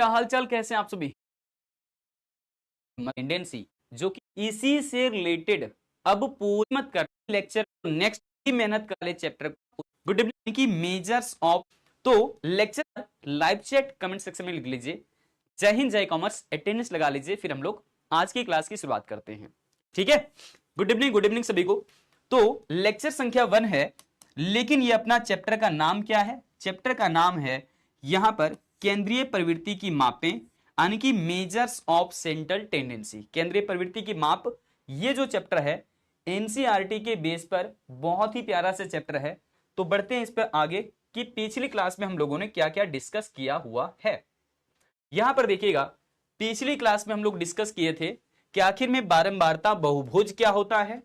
क्या हालचाल, कैसे हैं आप सभी। टेंडेंसी जो कि इसी से रिलेटेड अब पूरी मत कर लेक्चर नेक्स्ट की मेहनत कर ले चैप्टर गुड इवनिंग की मेजर्स ऑफ। तो lecture live chat comment section में लिख लीजिए जय हिंद जय कॉमर्स, अटेंडेंस लगा लीजिए, फिर हम लोग आज की क्लास की शुरुआत करते हैं। ठीक है, गुड इवनिंग सभी को। तो लेक्चर संख्या 1 है, लेकिन ये अपना चैप्टर का नाम क्या है? चैप्टर का नाम है यहां पर केंद्रीय प्रवृत्ति की मापें, यानी कि मेजर्स ऑफ सेंट्रल टेंडेंसी, केंद्रीय प्रवृत्ति की माप। ये जो चैप्टर है एनसीईआरटी के बेस पर बहुत ही प्यारा से चैप्टर है। तो बढ़ते हैं इस पर आगे कि पिछली क्लास में हम लोगों ने क्या क्या डिस्कस किया हुआ है। यहां पर देखिएगा, पिछली क्लास में हम लोग डिस्कस किए थे कि आखिर में बारंबारता बहुभुज क्या होता है,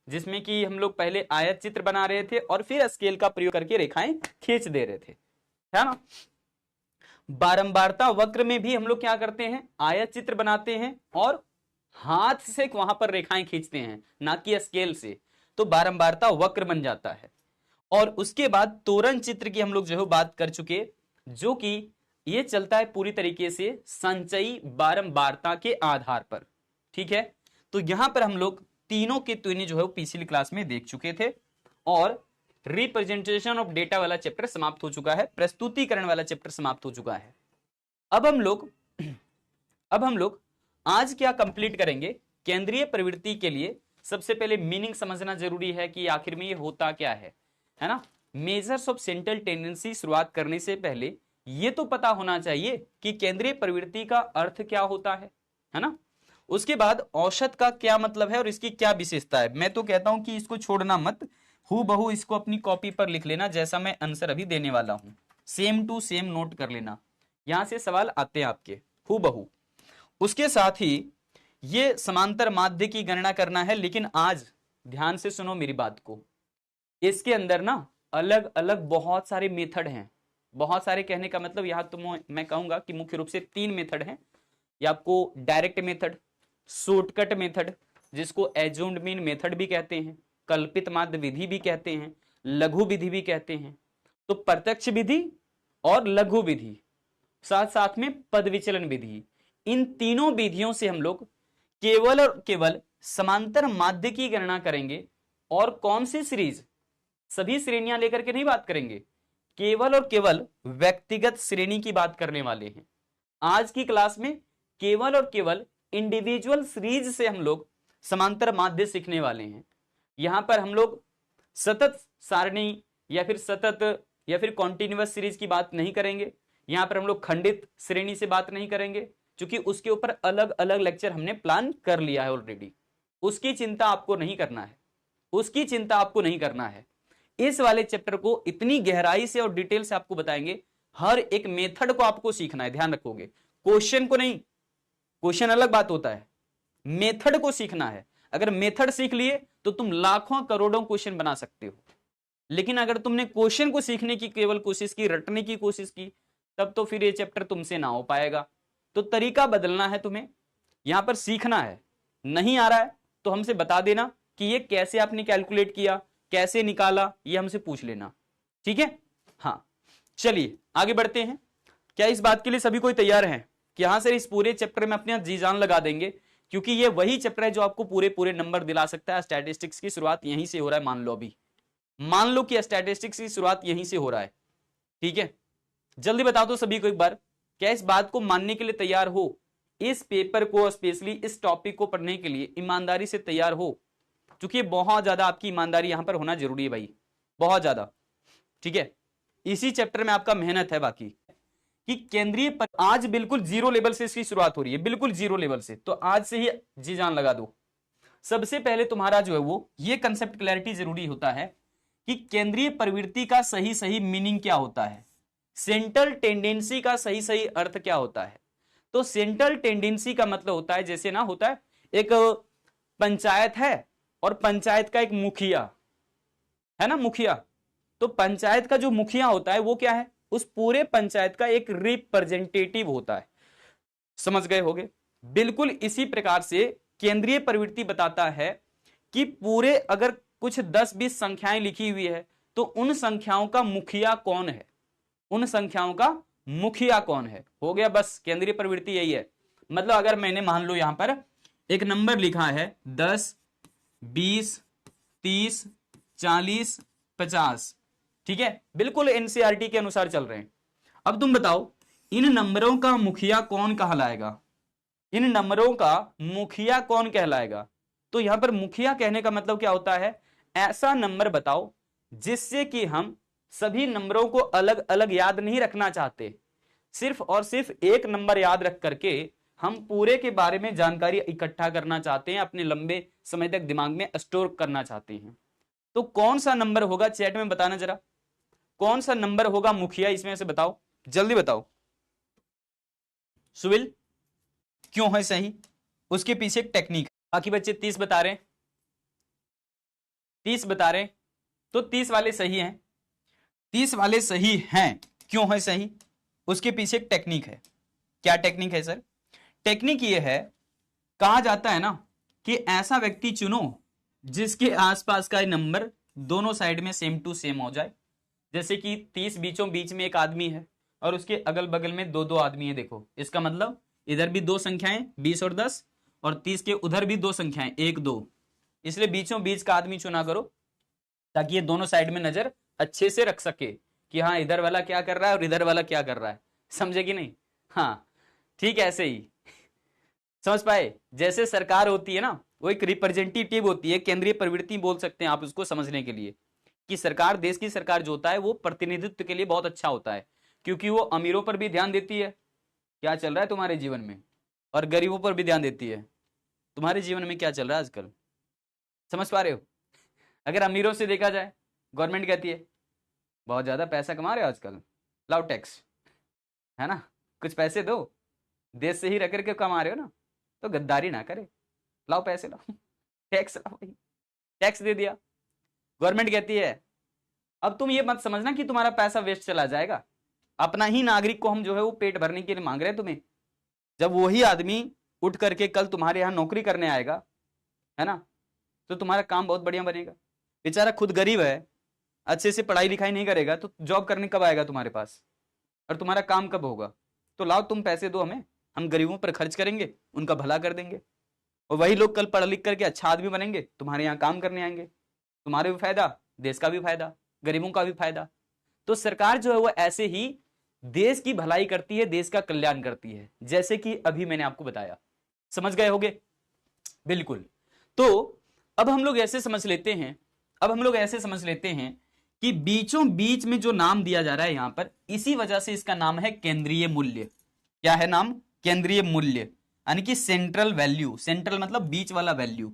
जिसमें कि हम लोग पहले आयत चित्र बना रहे थे और फिर स्केल का प्रयोग करके रेखाएं खींच दे रहे थे, है ना। बारंबारता वक्र में भी हम लोग क्या करते हैं, आयत चित्र बनाते हैं और हाथ से वहां पर रेखाएं खींचते हैं, ना कि स्केल से। तो बारंबारता वक्र बन जाता है। और उसके बाद तोरण चित्र की हम लोग जो है बात कर चुके, जो कि ये चलता है पूरी तरीके से संचयी बारंबारता के आधार पर। ठीक है, तो यहां पर हम लोग तीनों के तीनों जो है पिछली क्लास में देख चुके थे। और रिप्रेजेंटेशन ऑफ डेटा वाला चैप्टर समाप्त हो चुका है, प्रस्तुतिकरण वाला चैप्टर समाप्त हो चुका है। अब हम लोग आज क्या कंप्लीट करेंगे, केंद्रीय प्रवृत्ति के लिए सबसे पहले मीनिंग समझना जरूरी है कि आखिर में ये होता क्या है ना। मेजर्स ऑफ सेंट्रल टेंडेंसी शुरुआत करने से पहले ये तो पता होना चाहिए कि केंद्रीय प्रवृत्ति का अर्थ क्या होता है ना। उसके बाद औसत का क्या मतलब है और इसकी क्या विशेषता है। मैं तो कहता हूं कि इसको छोड़ना मत, हूबहू इसको अपनी कॉपी पर लिख लेना, जैसा मैं आंसर अभी देने वाला हूं, सेम टू सेम नोट कर लेना, यहां से सवाल आते हैं आपके हूबहू। उसके साथ ही ये समांतर माध्य की गणना करना है, लेकिन आज ध्यान से सुनो मेरी बात को, इसके अंदर ना अलग अलग बहुत सारे मेथड हैं। बहुत सारे कहने का मतलब यहां तो मैं कहूंगा कि मुख्य रूप से 3 मेथड हैं। ये आपको डायरेक्ट मेथड, शॉर्टकट मेथड जिसको एज्यूम्ड मीन मेथड भी कहते हैं, कल्पित माध्य विधि भी कहते हैं, लघु विधि भी कहते हैं। तो प्रत्यक्ष विधि और लघु विधि, साथ साथ में पद विचलन विधि, इन तीनों विधियों से हम लोग केवल और केवल समांतर माध्य की गणना करेंगे। और कौन सी सीरीज, सभी श्रेणियां लेकर के नहीं बात करेंगे, केवल और केवल व्यक्तिगत श्रेणी की बात करने वाले हैं। आज की क्लास में केवल और केवल इंडिविजुअल सीरीज से हम लोग समांतर माध्य सीखने वाले हैं। यहां पर हम लोग सतत सारणी या फिर सतत या फिर कॉन्टिन्यूअस सीरीज की बात नहीं करेंगे। यहां पर हम लोग खंडित श्रेणी से बात नहीं करेंगे, क्योंकि उसके ऊपर अलग अलग लेक्चर हमने प्लान कर लिया है ऑलरेडी। उसकी चिंता आपको नहीं करना है, उसकी चिंता आपको नहीं करना है। इस वाले चैप्टर को इतनी गहराई से और डिटेल से आपको बताएंगे, हर एक मेथड को आपको सीखना है, ध्यान रखोगे, क्वेश्चन को नहीं। क्वेश्चन अलग बात होता है, मेथड को सीखना है। अगर मेथड सीख लिए तो तुम लाखों करोड़ों क्वेश्चन बना सकते हो, लेकिन अगर तुमने क्वेश्चन को सीखने की केवल कोशिश की, रटने की कोशिश की, तब तो फिर ये चैप्टर तुमसे ना हो पाएगा। तो तरीका बदलना है तुम्हें, यहां पर सीखना है। नहीं आ रहा है तो हमसे बता देना कि ये कैसे आपने कैलकुलेट किया, कैसे निकाला, ये हमसे पूछ लेना। ठीक है, हाँ चलिए आगे बढ़ते हैं। क्या इस बात के लिए सभी कोई तैयार हैं कि हाँ सर इस पूरे चैप्टर में अपने जी जान लगा देंगे, क्योंकि ये वही चैप्टर है जो आपको पूरे पूरे नंबर दिला सकता है। स्टैटिस्टिक्स की शुरुआत यहीं से हो रहा है, मान लो अभी, मान लो कि स्टैटिस्टिक्स की शुरुआत यहीं से हो रहा है। ठीक है, जल्दी बता दो सभी को एक बार, क्या इस बात को मानने के लिए तैयार हो, इस पेपर को स्पेशली इस टॉपिक को पढ़ने के लिए ईमानदारी से तैयार हो, क्योंकि बहुत ज्यादा आपकी ईमानदारी यहां पर होना जरूरी है भाई, बहुत ज्यादा। ठीक है, इसी चैप्टर में आपका मेहनत है। बाकी कि केंद्रीय पर आज बिल्कुल जीरो लेवल से इसकी शुरुआत हो रही है, बिल्कुल जीरो लेवल से, तो आज से ही जी जान लगा दो। सबसे पहले तुम्हारा जो है वो ये कंसेप्ट क्लैरिटी जरूरी होता है कि केंद्रीय प्रवृत्ति का सही सही मीनिंग क्या होता है, सेंट्रल टेंडेंसी का सही सही अर्थ क्या होता है। तो सेंट्रल टेंडेंसी का मतलब होता है, जैसे ना होता है एक पंचायत है और पंचायत का एक मुखिया है ना, मुखिया। तो पंचायत का जो मुखिया होता है वो क्या है, उस पूरे पंचायत का एक रिप्रेजेंटेटिव होता है। समझ गए होगे। बिल्कुल इसी प्रकार से केंद्रीय प्रवृत्ति बताता है कि पूरे अगर कुछ 10-20 संख्याएं लिखी हुई है तो उन संख्याओं का मुखिया कौन है, उन संख्याओं का मुखिया कौन है, हो गया बस। केंद्रीय प्रवृत्ति यही है। मतलब अगर मैंने मान लो यहां पर एक नंबर लिखा है 10, 20, 30, 40, 50, ठीक है, बिल्कुल एनसीईआरटी के अनुसार चल रहे हैं। अब तुम बताओ इन नंबरों का मुखिया कौन कहलाएगा, इन नंबरों का मुखिया कौन कहलाएगा। तो यहां पर मुखिया कहने का मतलब क्या होता है, ऐसा नंबर बताओ जिससे कि हम सभी नंबरों को अलग अलग याद नहीं रखना चाहते, सिर्फ और सिर्फ एक नंबर याद रख करके हम पूरे के बारे में जानकारी इकट्ठा करना चाहते हैं, अपने लंबे समय तक दिमाग में स्टोर करना चाहते हैं। तो कौन सा नंबर होगा, चैट में बताना जरा, कौन सा नंबर होगा मुखिया, इसमें से बताओ, जल्दी बताओ। सुविल क्यों है सही, उसके पीछे एक टेक्निक। बाकी बच्चे 30 बता रहे, 30 बता रहे, तो 30 वाले सही हैं, 30 वाले सही हैं। क्यों है सही, उसके पीछे एक टेक्निक है। क्या टेक्निक है सर, टेक्निक ये है, कहा जाता है ना कि ऐसा व्यक्ति चुनो जिसके आसपास का नंबर दोनों साइड में सेम टू सेम हो जाए। जैसे कि 30 बीचों बीच में एक आदमी है और उसके अगल बगल में दो दो आदमी है। देखो इसका मतलब इधर भी दो संख्याएं 20 और 10, और 30 के उधर भी दो संख्याएं 1 2, इसलिए बीचों बीच का आदमी चुना करो ताकि ये दोनों साइड में नजर अच्छे से रख सके कि हाँ इधर वाला क्या कर रहा है और इधर वाला क्या कर रहा है। समझे कि नहीं, हाँ ठीक है, ऐसे ही समझ पाए। जैसे सरकार होती है ना, वो एक रिप्रेजेंटेटिव होती है, केंद्रीय प्रवृत्ति बोल सकते हैं आप उसको समझने के लिए, कि सरकार, देश की सरकार जो होता है वो प्रतिनिधित्व के लिए बहुत अच्छा होता है, क्योंकि वो अमीरों पर भी ध्यान देती है, क्या चल रहा है तुम्हारे जीवन में, और गरीबों पर भी ध्यान देती है, तुम्हारे जीवन में क्या चल रहा है आजकल। समझ पा रहे हो। अगर अमीरों से देखा जाए, गवर्नमेंट कहती है बहुत ज्यादा पैसा कमा रहे हो आजकल, लाओ टैक्स, है ना, कुछ पैसे दो, देश से ही रह करके कमा रहे हो ना, तो गद्दारी ना करे, लाओ पैसे लाओ, टैक्स लाओ भाई, टैक्स दे दिया। गवर्नमेंट कहती है अब तुम ये मत समझना कि तुम्हारा पैसा वेस्ट चला जाएगा, अपना ही नागरिक को हम जो है वो पेट भरने के लिए मांग रहे हैं तुम्हें। जब वही आदमी उठ करके कल तुम्हारे यहाँ नौकरी करने आएगा, है ना, तो तुम्हारा काम बहुत बढ़िया बनेगा। बेचारा खुद गरीब है, अच्छे से पढ़ाई लिखाई नहीं करेगा, तो जॉब करने कब आएगा तुम्हारे पास, और तुम्हारा काम कब होगा। तो लाओ तुम पैसे दो हमें, हम गरीबों पर खर्च करेंगे, उनका भला कर देंगे, और वही लोग कल पढ़ लिख करके अच्छा आदमी बनेंगे, तुम्हारे यहाँ काम करने आएंगे, तुम्हारे भी फायदा, देश का भी फायदा, गरीबों का भी फायदा। तो सरकार जो है वो ऐसे ही देश की भलाई करती है, देश का कल्याण करती है, जैसे कि अभी मैंने आपको बताया। समझ गए होगे, बिल्कुल। तो अब हम लोग ऐसे समझ लेते हैं, अब हम लोग ऐसे समझ लेते हैं कि बीचों बीच में जो नाम दिया जा रहा है यहां पर, इसी वजह से इसका नाम है केंद्रीय मूल्य। क्या है नाम, केंद्रीय मूल्य, यानी कि सेंट्रल वैल्यू। सेंट्रल मतलब बीच वाला वैल्यू,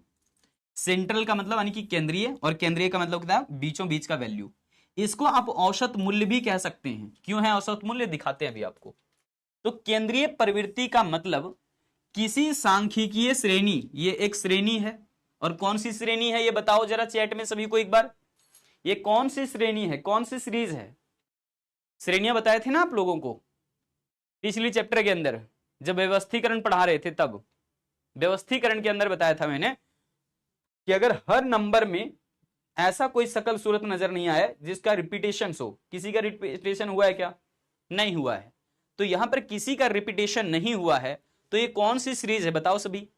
सेंट्रल का मतलब यानी कि केंद्रीय, और केंद्रीय का मतलब क्या है, बीचों बीच का वैल्यू। इसको आप औसत मूल्य भी कह सकते हैं। क्यों है औसत मूल्य, दिखाते हैं अभी आपको। तो केंद्रीय प्रवृत्ति का मतलब किसी सांख्यिकीय श्रेणी, ये एक श्रेणी है, और कौन सी श्रेणी है ये बताओ जरा चैट में सभी को एक बार, ये कौन सी श्रेणी है, कौन सी सीरीज है। श्रेणियां बताए थे ना आप लोगों को पिछली चैप्टर के अंदर, जब व्यवस्थीकरण पढ़ा रहे थे, तब व्यवस्थीकरण के अंदर बताया था मैंने कि अगर हर नंबर में ऐसा कोई शकल सूरत नजर नहीं आया जिसका रिपीटेशन हो। किसी का रिपीटेशन हुआ है क्या, नहीं हुआ है। तो यहां पर किसी का रिपीटेशन नहीं हुआ है, तो ये कौन सी सीरीज है बताओ सभी,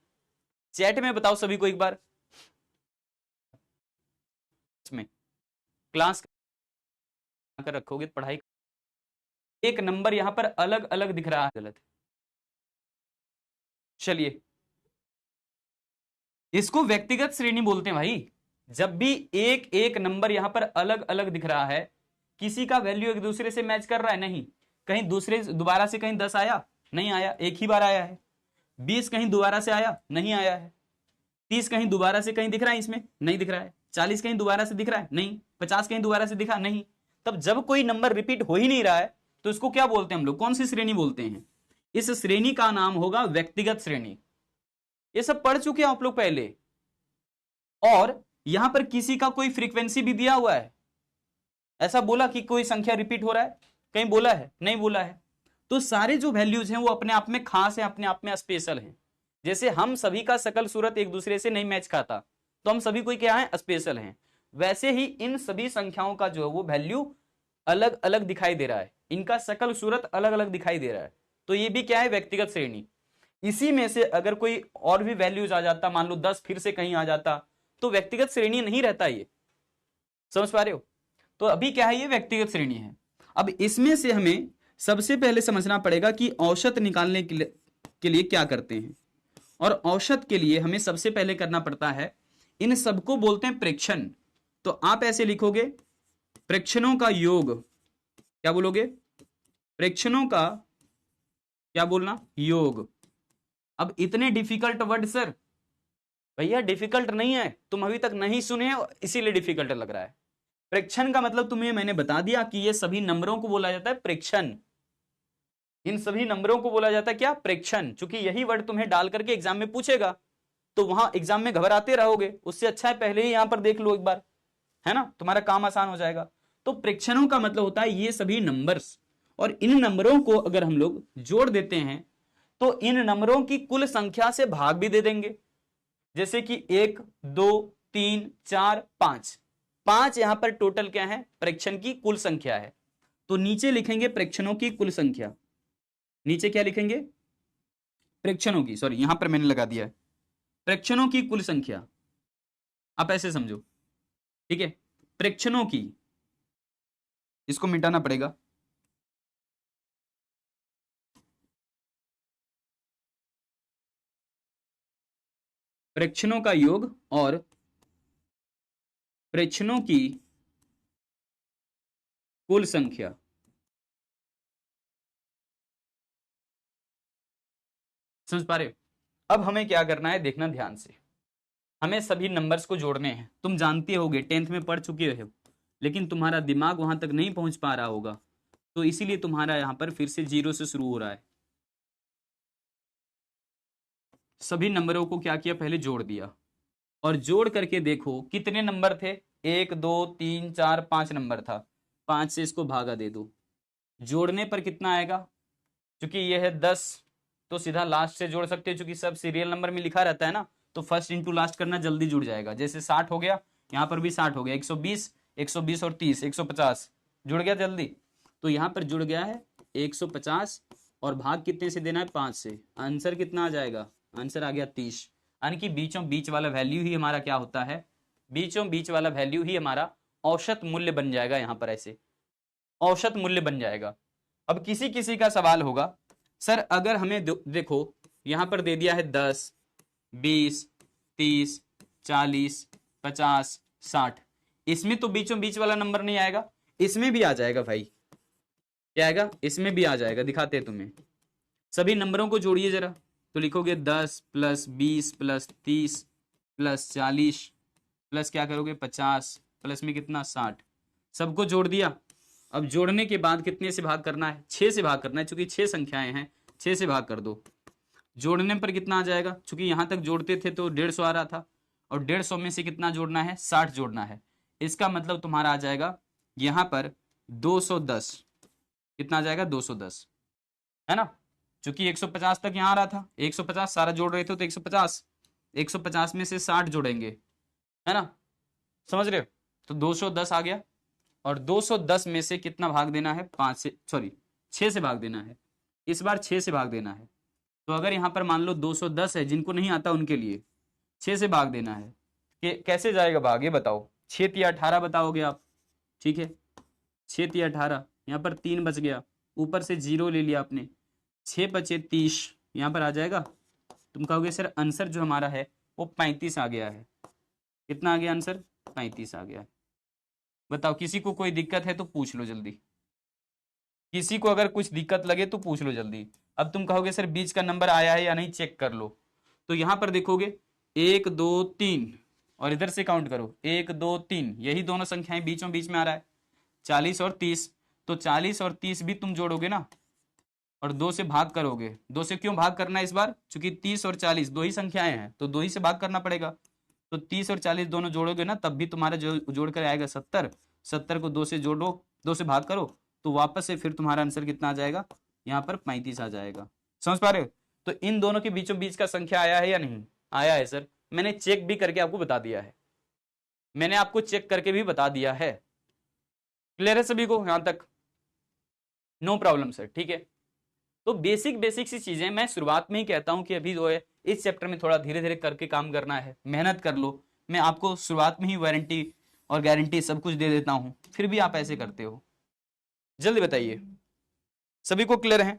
चैट में बताओ सभी को एक बार। इसमें क्लास कर रखोगे पढ़ाई, एक नंबर यहां पर अलग अलग दिख रहा है, गलत। चलिए, इसको व्यक्तिगत श्रेणी बोलते हैं भाई। जब भी एक एक नंबर यहां पर अलग अलग दिख रहा है, किसी का वैल्यू एक दूसरे से मैच कर रहा है, नहीं, कहीं दूसरे दोबारा से कहीं 10 आया, नहीं आया, एक ही बार आया है। 20 कहीं दोबारा से आया, नहीं आया है। 30 कहीं दोबारा से कहीं दिख रहा है, इसमें नहीं दिख रहा है। 40 कहीं दोबारा से दिख रहा है, नहीं। 50 कहीं दोबारा से दिखा, नहीं। तब जब कोई नंबर रिपीट हो ही नहीं रहा है, तो इसको क्या बोलते हैं हम लोग, कौन सी श्रेणी बोलते हैं, इस श्रेणी का नाम होगा व्यक्तिगत श्रेणी। ये सब पढ़ चुके हैं आप लोग पहले। और यहां पर किसी का कोई फ्रीक्वेंसी भी दिया हुआ है, ऐसा बोला कि कोई संख्या रिपीट हो रहा है, कहीं बोला है, नहीं बोला है। तो सारे जो वैल्यूज हैं वो अपने आप में खास है, अपने आप में स्पेशल है। जैसे हम सभी का शकल सूरत एक दूसरे से नहीं मैच खाता, तो हम सभी कोई क्या है, स्पेशल हैं। वैसे ही इन सभी संख्याओं का जो है वो वैल्यू अलग अलग दिखाई दे रहा है, इनका शकल सूरत अलग अलग दिखाई दे रहा है, तो ये भी क्या है, व्यक्तिगत श्रेणी। इसी में से अगर कोई और भी वैल्यूज आ जाता, मान लो 10 फिर से कहीं आ जाता, तो व्यक्तिगत श्रेणी नहीं रहता ये, समझ पा रहे हो। तो अभी क्या है, ये व्यक्तिगत श्रेणी है। अब इसमें से हमें सबसे पहले समझना पड़ेगा कि औसत निकालने के लिए क्या करते हैं। और औसत के लिए हमें सबसे पहले करना पड़ता है, इन सबको बोलते हैं प्रेक्षण। तो आप ऐसे लिखोगे, प्रेक्षणों का योग, क्या बोलोगे, प्रेक्षणों का क्या बोलना, योग। अब इतने डिफिकल्ट वर्ड सर, भैया डिफिकल्ट नहीं है, तुम अभी तक नहीं सुने इसीलिए डिफिकल्ट लग रहा है। प्रेक्षण का मतलब तुम्हें मैंने बता दिया कि ये सभी नंबरों को बोला जाता है प्रेक्षण। इन सभी नंबरों को बोला जाता है क्या, प्रेक्षण। चूंकि यही वर्ड तुम्हें डाल करके एग्जाम में पूछेगा, तो वहां एग्जाम में घबराते रहोगे, उससे अच्छा है पहले ही यहां पर देख लो एक बार, है ना, तुम्हारा काम आसान हो जाएगा। तो प्रेक्षणों का मतलब होता है ये सभी नंबर्स, और इन नंबरों को अगर हम लोग जोड़ देते हैं तो इन नंबरों की कुल संख्या से भाग भी दे देंगे। जैसे कि 1 2 3 4 5, 5 यहां पर टोटल क्या है, प्रेक्षण की कुल संख्या है। तो नीचे लिखेंगे प्रेक्षणों की कुल संख्या, नीचे क्या लिखेंगे, प्रेक्षणों की, सॉरी यहां पर मैंने लगा दिया है प्रेक्षणों की कुल संख्या। आप ऐसे समझो, ठीक है, प्रेक्षणों की, इसको मिटाना पड़ेगा, प्रेक्षणों का योग और प्रेक्षणों की कुल संख्या। समझ पा रहे हो। अब हमें क्या करना है, देखना ध्यान से, हमें सभी नंबर्स को जोड़ने हैं। तुम जानते होगे, 10th में पढ़ चुके हो, लेकिन तुम्हारा दिमाग वहां तक नहीं पहुंच पा रहा होगा, तो इसीलिए तुम्हारा यहां पर फिर से 0 से शुरू हो रहा है। सभी नंबरों को क्या किया, पहले जोड़ दिया, और जोड़ करके देखो कितने नंबर थे, 1 2 3 4 5 नंबर था, 5 से इसको भागा दे दो, जोड़ने पर कितना आएगा, क्योंकि यह है 10, तो सीधा लास्ट से जोड़ सकते हो, क्योंकि सब सीरियल नंबर में लिखा रहता है ना, तो फर्स्ट इंटू लास्ट करना, जल्दी जुड़ जाएगा। जैसे 60 हो गया, यहाँ पर भी 60 हो गया, 120 120 और 30 150 जुड़ गया जल्दी। तो यहाँ पर जुड़ गया है 150, और भाग कितने से देना है, 5 से। आंसर कितना आ जाएगा, आंसर आ गया 30। यानी कि बीचों बीच वाला वैल्यू ही हमारा क्या होता है, बीचों बीच वाला वैल्यू ही हमारा औसत मूल्य बन जाएगा, यहाँ पर ऐसे औसत मूल्य बन जाएगा। अब किसी किसी का सवाल होगा, सर अगर हमें देखो यहां पर दे दिया है 10 20 30 40 50 60, इसमें तो बीचों बीच वाला नंबर नहीं आएगा, इसमें भी आ जाएगा भाई, क्या आएगा, इसमें भी आ जाएगा, दिखाते हैं तुम्हें। सभी नंबरों को जोड़िए जरा, तो लिखोगे 10 प्लस 20 प्लस 30 प्लस 40 प्लस क्या करोगे 50 प्लस में कितना 60, सबको जोड़ दिया। अब जोड़ने के बाद कितने से भाग करना है, 6 से भाग करना है, क्योंकि 6 संख्याएं हैं, 6 से भाग कर दो। जोड़ने पर कितना आ जाएगा, क्योंकि यहां तक जोड़ते थे तो 150 आ रहा था, और 150 में से कितना जोड़ना है, 60 जोड़ना है। इसका मतलब तुम्हारा आ जाएगा यहां पर 210, कितना आ जाएगा 210, है ना, क्योंकि 150 तक यहां आ रहा था, 150 सारा जोड़ रहे थे तो 150, 150 में से 60 जोड़ेंगे, है ना, समझ रहे हो। तो 210 आ गया, और 210 में से कितना भाग देना है, 5 से, सॉरी 6 से भाग देना है, इस बार 6 से भाग देना है। तो अगर यहां पर मान लो 210 है, जिनको नहीं आता उनके लिए 6 से भाग देना है, कि कैसे जाएगा भाग, ये बताओ, 6 या 18 बताओगे आप, ठीक है, 6 या 18, यहाँ पर 3 बच गया, ऊपर से 0 ले लिया आपने, 6 बचे 30, यहाँ पर आ जाएगा। तुम कहोगे सर आंसर जो हमारा है वो 35 आ गया है, कितना आ गया आंसर, 35 आ गया है। बताओ, किसी को कोई दिक्कत है तो पूछ लो जल्दी, किसी को अगर कुछ दिक्कत लगे तो पूछ लो जल्दी। अब तुम कहोगे सर बीच का नंबर आया है या नहीं, चेक कर लो। तो यहां पर देखोगे 1 2 3, और इधर से काउंट करो 1 2 3, यही दोनों संख्याएं बीचों बीच में आ रहा है, 40 और 30। तो 40 और 30 भी तुम जोड़ोगे ना, और 2 से भाग करोगे। 2 से क्यों भाग करना है इस बार, क्योंकि 30 और 40 दो ही संख्याएं हैं, तो 2 ही से भाग करना पड़ेगा। तो 30 और 40 दोनों जोड़ोगे ना, तब भी तुम्हारा जो जोड़ कर आएगा 70, 70 को 2 से जोड़ो, 2 से भाग करो, तो वापस से फिर तुम्हारा आंसर कितना आ जाएगा, यहाँ पर 35 आ जाएगा। समझ पा रहे हो। तो इन दोनों के बीचों बीच का संख्या आया है या नहीं, आया है सर, मैंने चेक भी करके आपको बता दिया है, मैंने आपको चेक करके भी बता दिया है। क्लियर है सभी को यहां तक, नो प्रॉब्लम सर, ठीक है। तो बेसिक बेसिक सी चीजें मैं शुरुआत में ही कहता हूं कि अभी जो है इस चैप्टर में थोड़ा धीरे धीरे करके काम करना है, मेहनत कर लो। मैं आपको शुरुआत में ही वारंटी और गारंटी सब कुछ दे देता हूं, फिर भी आप ऐसे करते हो। जल्दी बताइए, सभी को क्लियर है?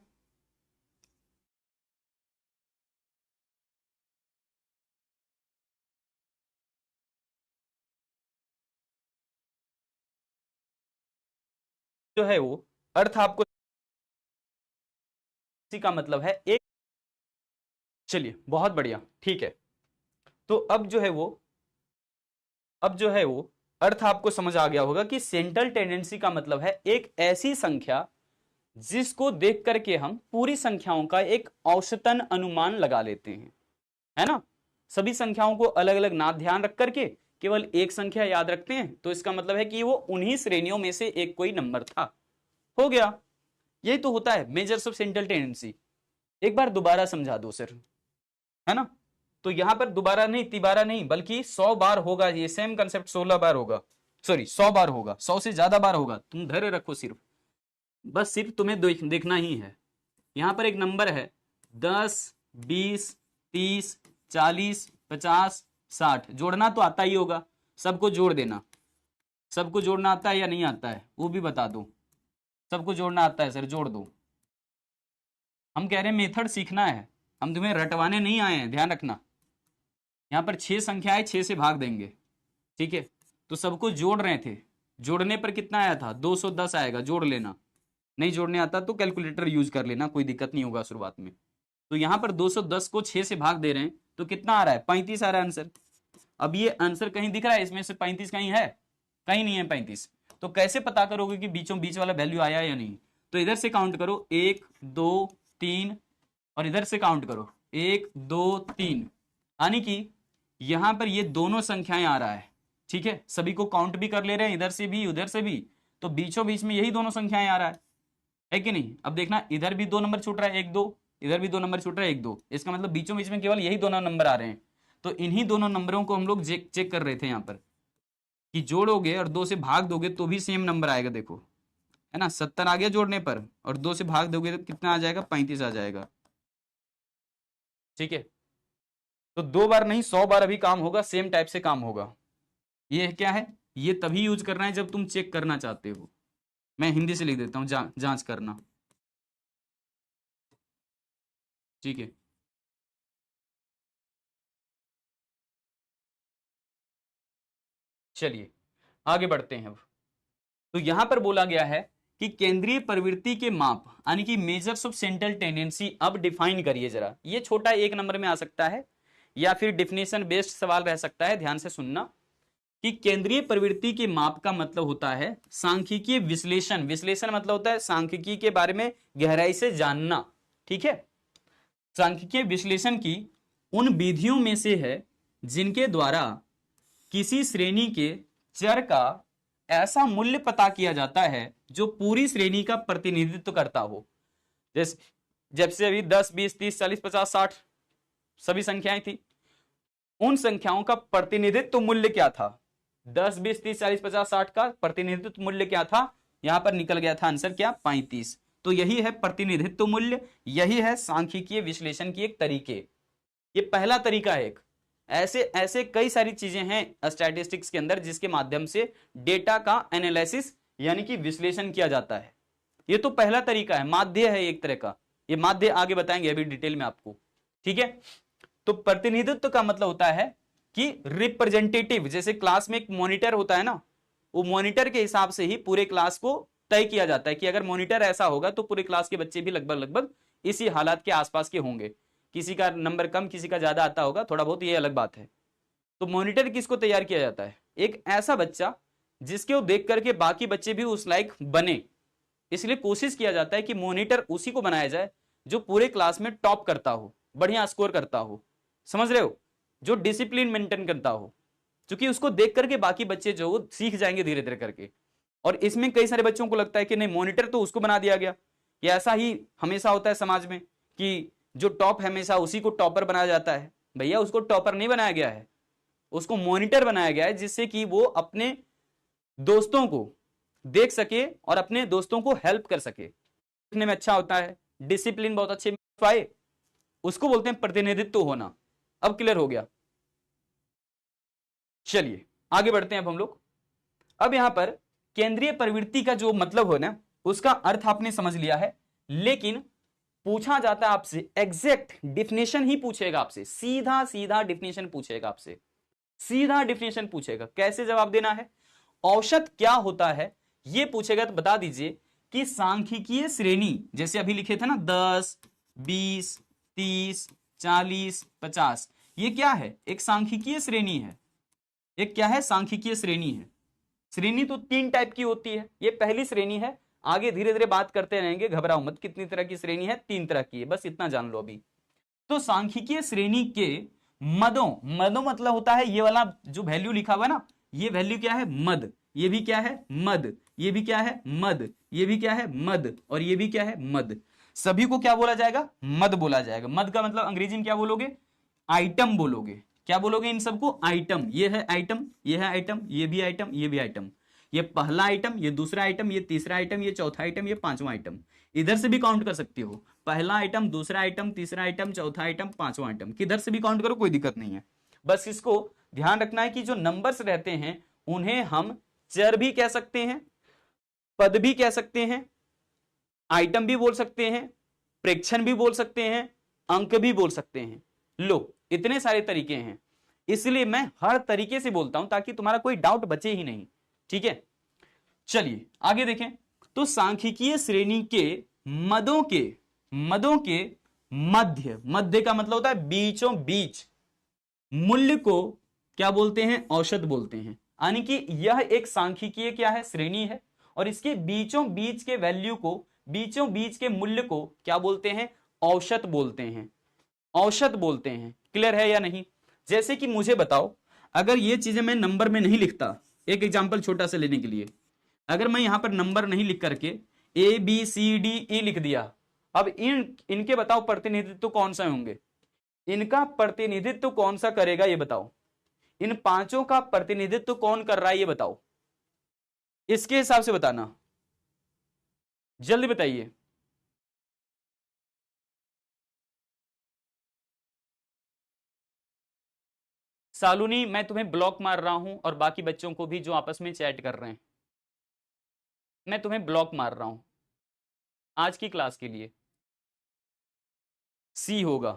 जो है वो अर्थ आपको इसी का मतलब है एक। चलिए बहुत बढ़िया, ठीक है। तो अब जो है वो अर्थ आपको समझ आ गया होगा कि सेंट्रल टेंडेंसी का मतलब है एक ऐसी संख्या जिसको देख करके हम पूरी संख्याओं का एक औसतन अनुमान लगा लेते हैं, है ना। सभी संख्याओं को अलग अलग ना ध्यान रख करके केवल एक संख्या याद रखते हैं, तो इसका मतलब है कि वो उन्हीं श्रेणियों में से एक कोई नंबर था, हो गया। यही तो होता है मेजर्स ऑफ सेंट्रल टेंडेंसी। एक बार दोबारा समझा दो सर, है ना। तो यहां पर दोबारा नहीं, तिबारा नहीं, बल्कि 100 बार होगा ये सेम कंसेप्ट, 16 बार होगा, सॉरी 100 बार होगा, 100 से ज्यादा बार होगा। तुम धैर्य रखो, सिर्फ बस सिर्फ तुम्हें देखना ही है। यहां पर एक नंबर है 10, 20, 30, 40, 50, 60, जोड़ना तो आता ही होगा, सबको जोड़ देना। सबको जोड़ना आता है या नहीं आता है वो भी बता दो। सबको जोड़ना आता है सर, जोड़ दो। हम कह रहे हैं मेथड सीखना है, हम तुम्हें रटवाने नहीं आए हैं, ध्यान रखना। यहां पर 6 संख्याएं 6 से भाग देंगे, ठीक है। तो सबको जोड़ रहे थे, जोड़ने पर कितना आया था? 210 आएगा, जोड़ लेना। नहीं जोड़ने आता तो कैलकुलेटर यूज कर लेना, कोई दिक्कत नहीं होगा शुरुआत में। तो यहां पर 210 को 6 से भाग दे रहे हैं तो कितना आ रहा है? 35 आ रहा है आंसर। अब ये आंसर कहीं दिख रहा है इसमें से 35 कहीं है? कहीं नहीं है 35। तो कैसे पता करोगे कि बीचों बीच वाला वैल्यू आया या नहीं? तो इधर से काउंट करो, 1 2 3, और इधर से काउंट करो 1 2 3, यानी कि यहां पर ये दोनों संख्याएं आ रहा है, ठीक है। सभी को काउंट भी कर ले रहे हैं, इधर से भी उधर से भी, तो बीचों बीच में यही दोनों संख्याएं आ रहा है कि नहीं? अब देखना, इधर भी 2 नंबर छूट रहा है 1 2, इधर भी 2 नंबर छूट रहा है 1 2, इसका मतलब बीचों बीच में केवल यही दोनों नंबर आ रहे हैं। तो इन्हीं दोनों नंबरों को हम लोग चेक कर रहे थे यहाँ पर, कि जोड़ोगे और 2 से भाग दोगे तो भी सेम नंबर आएगा, देखो, है ना। 70 आ गया जोड़ने पर, और 2 से भाग दोगे तो कितना आ जाएगा? 35 आ जाएगा, ठीक है। तो 2 बार नहीं 100 बार अभी काम होगा, सेम टाइप से काम होगा। ये क्या है? ये तभी यूज करना है जब तुम चेक करना चाहते हो। मैं हिंदी से लिख देता हूं, जांच करना, ठीक है। चलिए आगे बढ़ते हैं अब। तो यहां पर बोला गया है कि केंद्रीय प्रवृत्ति के माप, यानी कि मेजर्स ऑफ सेंट्रल टेंडेंसी, अब डिफाइन करिए जरा। ये छोटा 1 नंबर में आ सकता है या फिर डिफिनेशन बेस्ड सवाल रह सकता है, ध्यान से सुनना। कि केंद्रीय प्रवृत्ति के माप का मतलब होता है सांख्यिकीय विश्लेषण। विश्लेषण मतलब होता है सांख्यिकी के बारे में गहराई से जानना, ठीक है। सांख्यिकीय विश्लेषण की उन विधियों में से है जिनके द्वारा किसी श्रेणी के चर का ऐसा मूल्य पता किया जाता है जो पूरी श्रेणी का प्रतिनिधित्व करता हो। जैसे जब से अभी 10 20 30 40 50 60 सभी संख्याएं थी, उन संख्याओं का प्रतिनिधित्व मूल्य क्या था? 10 20 30 40 50 60 का प्रतिनिधित्व मूल्य क्या था? यहां पर निकल गया था आंसर क्या? 35। तो यही है प्रतिनिधित्व मूल्य, यही है सांख्यिकीय विश्लेषण की एक तरीके। ये पहला तरीका है एक। ऐसे ऐसे कई सारी चीजें हैं स्टैटिस्टिक्स के अंदर जिसके माध्यम से डेटा का एनालिसिस यानी कि विश्लेषण किया जाता है। ये तो पहला तरीका है, माध्य है एक तरह का। ये माध्य आगे बताएंगे अभी डिटेल में आपको, ठीक है। तो प्रतिनिधित्व का मतलब होता है कि रिप्रेजेंटेटिव, जैसे क्लास में एक मॉनिटर होता है ना, वो मॉनिटर के हिसाब से ही पूरे क्लास को तय किया जाता है कि अगर मॉनिटर ऐसा होगा तो पूरे क्लास के बच्चे भी लगभग लगभग इसी हालात के आसपास के होंगे। किसी का नंबर कम किसी का ज्यादा आता होगा थोड़ा बहुत, ये अलग बात है। तो मॉनिटर किसको तैयार किया जाता है? एक ऐसा बच्चा जिसके वो देख करके बाकी बच्चे भी उस लायक बने। इसलिए कोशिश किया जाता है कि मॉनिटर उसी को बनाया जाए जो पूरे क्लास में टॉप करता हो, बढ़िया स्कोर करता हो, समझ रहे हो, जो डिसिप्लिन मेंटेन करता हो, क्योंकि उसको देख करके बाकी बच्चे जो सीख जाएंगे धीरे धीरे करके। और इसमें कई सारे बच्चों को लगता है कि नहीं मॉनिटर तो उसको बना दिया गया, या ऐसा ही हमेशा होता है समाज में कि जो टॉप हमेशा उसी को टॉपर बनाया जाता है। भैया उसको टॉपर नहीं बनाया गया है, उसको मॉनिटर बनाया गया है जिससे कि वो अपने दोस्तों को देख सके और अपने दोस्तों को हेल्प कर सके। लिखने में अच्छा होता है, डिसिप्लिन बहुत अच्छे पाए, उसको बोलते हैं प्रतिनिधित्व होना। अब क्लियर हो गया। चलिए आगे बढ़ते हैं अब हम लोग। अब यहां पर केंद्रीय प्रवृत्ति का जो मतलब हो ना, उसका अर्थ आपने समझ लिया है, लेकिन पूछा जाता है आपसे एग्जैक्ट डिफिनेशन ही पूछेगा आपसे, सीधा सीधा डिफिनेशन पूछेगा आपसे, सीधा डिफिनेशन पूछेगा। कैसे जवाब देना है, औसत क्या होता है ये पूछेगा तो बता दीजिए कि सांख्यिकीय श्रेणी, जैसे अभी लिखे थे ना 10, 20, 30, 40, 50, ये क्या है, एक सांख्यिकीय श्रेणी है। एक क्या है, सांख्यिकीय श्रेणी है। श्रेणी तो 3 टाइप की होती है, ये पहली श्रेणी है, आगे धीरे धीरे बात करते रहेंगे, घबराओ मत। कितनी तरह की श्रेणी है, 3 तरह की है, बस इतना जान लो अभी। तो सांख्यिकीय श्रेणी के मदों, मदों मतलब होता है ये वाला जो वैल्यू लिखा हुआ है ना, ये वैल्यू क्या है, मद, ये भी क्या है मद, ये भी क्या है मद, ये भी क्या है मद, और ये भी क्या है मद। सभी को क्या बोला जाएगा, मद बोला जाएगा। मद का मतलब अंग्रेजी में क्या बोलोगे, आइटम बोलोगे। क्या बोलोगे इन सबको, आइटम। ये है आइटम, ये है आइटम, ये भी आइटम, ये भी आइटम। ये पहला आइटम, ये दूसरा आइटम, ये तीसरा आइटम, ये चौथा आइटम, ये पांचवा आइटम। इधर से भी काउंट कर सकते हो, पहला आइटम, दूसरा आइटम, तीसरा आइटम, चौथा आइटम, पांचवा आइटम, किधर से भी काउंट करो, कोई दिक्कत नहीं है। बस इसको ध्यान रखना है कि जो नंबर्स रहते हैं उन्हें हम चर भी कह सकते हैं, पद भी कह सकते हैं, आइटम भी बोल सकते हैं, प्रेक्षण भी बोल सकते हैं, अंक भी बोल सकते हैं। लो इतने सारे तरीके हैं, इसलिए मैं हर तरीके से बोलता हूं ताकि तुम्हारा कोई डाउट बचे ही नहीं। ठीक है, चलिए आगे देखें। तो सांख्यिकीय श्रेणी के मदों के मध्य, मध्य का मतलब होता है बीचों बीच, मूल्य को क्या बोलते हैं, औसत बोलते हैं। यानी कि यह एक सांख्यिकीय क्या है, श्रेणी है, और इसके बीचों बीच के वैल्यू को, बीचों बीच के मूल्य को क्या बोलते हैं, औसत बोलते हैं, औसत बोलते हैं। क्लियर है या नहीं। जैसे कि मुझे बताओ, अगर ये चीजें मैं नंबर में नहीं लिखता, एक एग्जांपल छोटा सा लेने के लिए, अगर मैं यहां पर नंबर नहीं लिख करके ABCDE लिख दिया, अब इनके बताओ प्रतिनिधित्व कौन सा होंगे, इनका प्रतिनिधित्व कौन सा करेगा ये बताओ, इन पांचों का प्रतिनिधित्व कौन कर रहा है ये बताओ, इसके हिसाब से बताना, जल्दी बताइए। सालूनी मैं तुम्हें ब्लॉक मार रहा हूं, और बाकी बच्चों को भी जो आपस में चैट कर रहे हैं, मैं तुम्हें ब्लॉक मार रहा हूं आज की क्लास के लिए। सी होगा।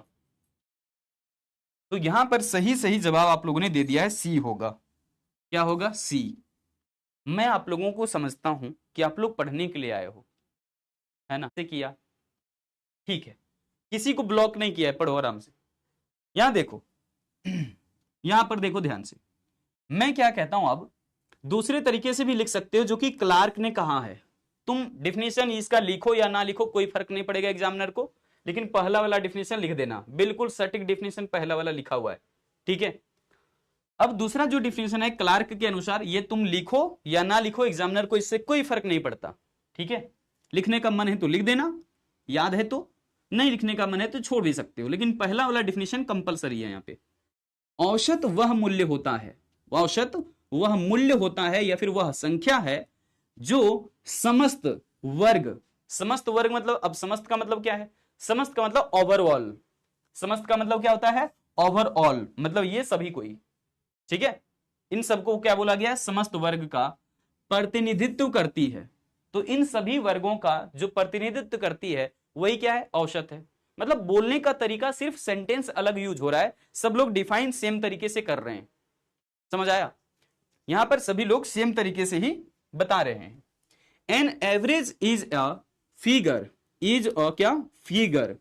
तो यहां पर सही सही जवाब आप लोगों ने दे दिया है, सी होगा। क्या होगा, सी। मैं आप लोगों को समझता हूं कि आप लोग पढ़ने के लिए आए हो, है ना, से किया ठीक है, किसी को ब्लॉक नहीं किया है, पढ़ो आराम से। यहां देखो यहां पर देखो ध्यान से, मैं क्या कहता हूं, अब दूसरे तरीके से भी लिख सकते हो जो कि क्लार्क ने कहा है। तुम डिफिनेशन इसका लिखो या ना लिखो कोई फर्क नहीं पड़ेगा एग्जामिनर को, लेकिन पहला वाला डिफिनेशन लिख देना, बिल्कुल सटीक डिफिनेशन पहला वाला लिखा हुआ है। ठीक है, अब दूसरा जो डिफिनेशन है क्लार्क के अनुसार, ये तुम लिखो या ना लिखो, एग्जामिनर को इससे कोई फर्क नहीं पड़ता। ठीक है, लिखने का मन है तो लिख देना, याद है तो, नहीं लिखने का मन है तो छोड़ भी सकते हो, लेकिन पहला वाला डिफिनेशन कंपलसरी है। यहां पे औसत वह मूल्य होता है, औसत वह मूल्य होता है या फिर वह संख्या है जो समस्त वर्ग, समस्त वर्ग मतलब, अब समस्त का मतलब क्या है, समस्त का मतलब ओवरऑल, समस्त का मतलब क्या होता है, ओवरऑल, मतलब ये सभी कोई। ठीक है, इन सबको क्या बोला गया है, समस्त वर्ग का प्रतिनिधित्व करती है। तो इन सभी वर्गों का जो प्रतिनिधित्व करती है वही क्या है, औसत है। मतलब बोलने का तरीका सिर्फ सेंटेंस अलग यूज हो रहा है, सब लोग डिफाइन सेम तरीके से कर रहे हैं। समझ आया, यहां पर सभी लोग सेम तरीके से ही बता रहे हैं। An average is a figure, is a क्या, फिगर,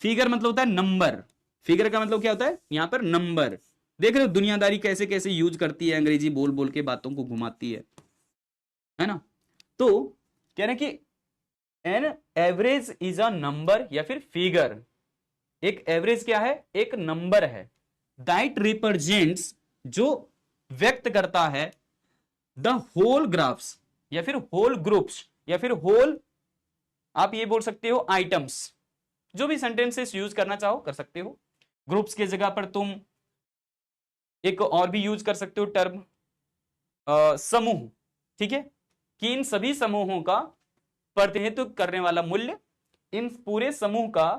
फिगर मतलब होता है नंबर, फिगर का मतलब क्या होता है यहां पर नंबर। देख रहे हो दुनियादारी कैसे कैसे यूज करती है, अंग्रेजी बोल बोल के बातों को घुमाती है ना। तो कह रहे कि an average is a number या फिर फिगर, एक एवरेज क्या है, एक नंबर है, दैट रिप्रेजेंट्स, जो व्यक्त करता है, द होल ग्राफ्स या फिर होल ग्रुप्स या फिर होल, आप ये बोल सकते हो आइटम्स, जो भी सेंटेंसेस यूज करना चाहो कर सकते हो। ग्रुप्स की जगह पर तुम एक और भी यूज कर सकते हो टर्म समूह। ठीक है, कि इन सभी समूहों का प्रतिनिधित्व करने वाला मूल्य, इन पूरे समूह का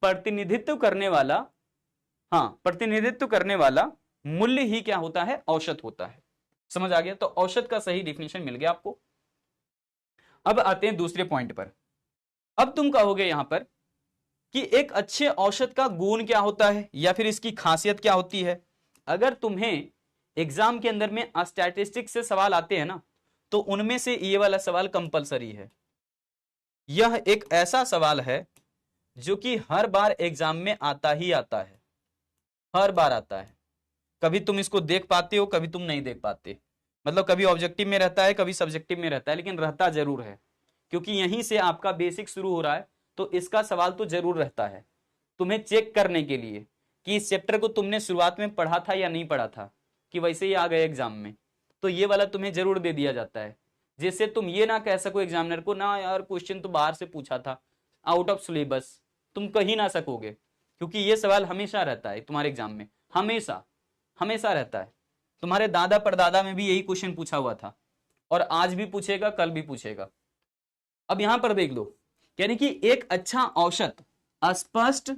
प्रतिनिधित्व करने वाला, प्रतिनिधित्व करने वाला मूल्य ही क्या होता है? औसत होता है। समझ आ गया? तो औसत का सही डिफिनेशन मिल गया आपको। अब आते हैं दूसरे पॉइंट पर। अब तुम कहोगे यहां पर कि एक अच्छे औसत का गुण क्या होता है या फिर इसकी खासियत क्या होती है। अगर तुम्हें एग्जाम के अंदर में स्टैटिस्टिक्स से सवाल आते हैं ना, तो उनमें से ये वाला सवाल कंपलसरी है। यह एक ऐसा सवाल है जो कि हर बार एग्जाम में आता ही आता है, हर बार आता है। कभी तुम इसको देख पाते हो, कभी तुम नहीं देख पाते, मतलब कभी ऑब्जेक्टिव में रहता है, कभी सब्जेक्टिव में रहता है, लेकिन रहता जरूर है, क्योंकि यहीं से आपका बेसिक शुरू हो रहा है। तो इसका सवाल तो जरूर रहता है तुम्हें चेक करने के लिए कि इस चैप्टर को तुमने शुरुआत में पढ़ा था या नहीं पढ़ा था, कि वैसे ही आ गए एग्जाम में। तो ये वाला तुम्हें जरूर दे दिया जाता है, जिससे तुम ये ना कह सको एग्जामिनर को, ना यार क्वेश्चन तो बाहर से पूछा था, आउट ऑफ सिलेबस, तुम कह ही ना सकोगे, क्योंकि ये सवाल हमेशा रहता है तुम्हारे एग्जाम में, हमेशा हमेशा रहता है। तुम्हारे दादा परदादा में भी यही क्वेश्चन पूछा हुआ था, और आज भी पूछेगा, कल भी पूछेगा। अब यहां पर देख लो, यानी कि एक अच्छा औसत स्पष्ट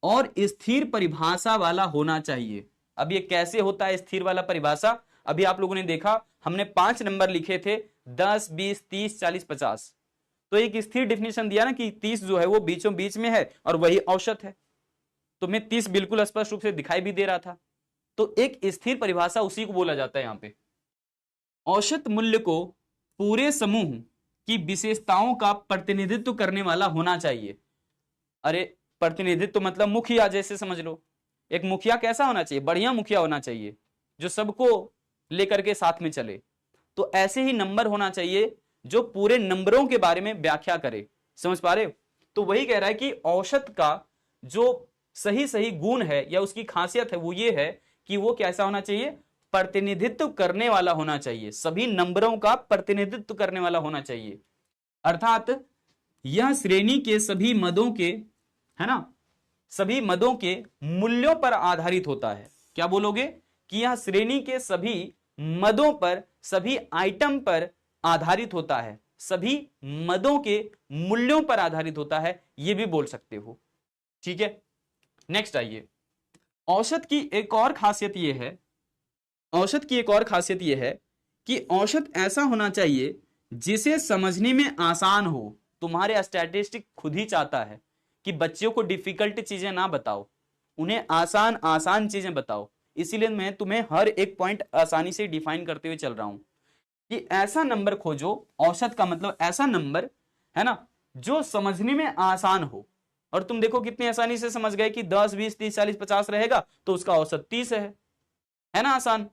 और स्थिर परिभाषा वाला होना चाहिए। अब ये कैसे होता है स्थिर वाला परिभाषा? अभी आप लोगों ने देखा, हमने 5 नंबर लिखे थे, 10, 20, 30, 40, 50। तो एक स्थिर डिफिनेशन दिया ना कि 30 जो है वो बीचों बीच में है और वही औसत है। तो मैं 30 बिल्कुल स्पष्ट रूप से दिखाई भी दे रहा था। तो एक स्थिर परिभाषा उसी को बोला जाता है यहां पे। औसत मूल्य को पूरे समूह की विशेषताओं का प्रतिनिधित्व करने वाला होना चाहिए। अरे प्रतिनिधित्व मतलब मुखिया जैसे समझ लो। एक मुखिया कैसा होना चाहिए? बढ़िया मुखिया होना चाहिए, जो सबको लेकर के साथ में चले। तो ऐसे ही नंबर होना चाहिए जो पूरे नंबरों के बारे में व्याख्या करे। समझ पा रहे हो? तो वही कह रहा है कि औसत का जो सही सही गुण है या उसकी खासियत है वो ये है कि वो कैसा होना चाहिए? प्रतिनिधित्व करने वाला होना चाहिए, सभी नंबरों का प्रतिनिधित्व करने वाला होना चाहिए। अर्थात यह श्रेणी के सभी मदों के, है ना, सभी मदों के मूल्यों पर आधारित होता है। क्या बोलोगे? कि यह श्रेणी के सभी मदों पर, सभी आइटम पर आधारित होता है, सभी मदों के मूल्यों पर आधारित होता है, यह भी बोल सकते हो। ठीक है, नेक्स्ट आइए। औसत की एक और खासियत यह है, औसत की एक और खासियत यह है कि औसत ऐसा होना चाहिए जिसे समझने में आसान हो। तुम्हारे स्टैटिस्टिक खुद ही चाहता है कि बच्चों को डिफिकल्ट चीजें ना बताओ, उन्हें आसान आसान चीजें बताओ। इसीलिए मैं तुम्हें हर एक पॉइंट आसानी से डिफाइन करते हुए चल रहा हूं कि ऐसा नंबर खोजो, औसत का मतलब ऐसा नंबर, है ना, जो समझने में आसान हो। और तुम देखो कितनी आसानी से समझ गए कि 10, 20, 30, 40, 50 रहेगा तो उसका औसत 30 है ना। आसान,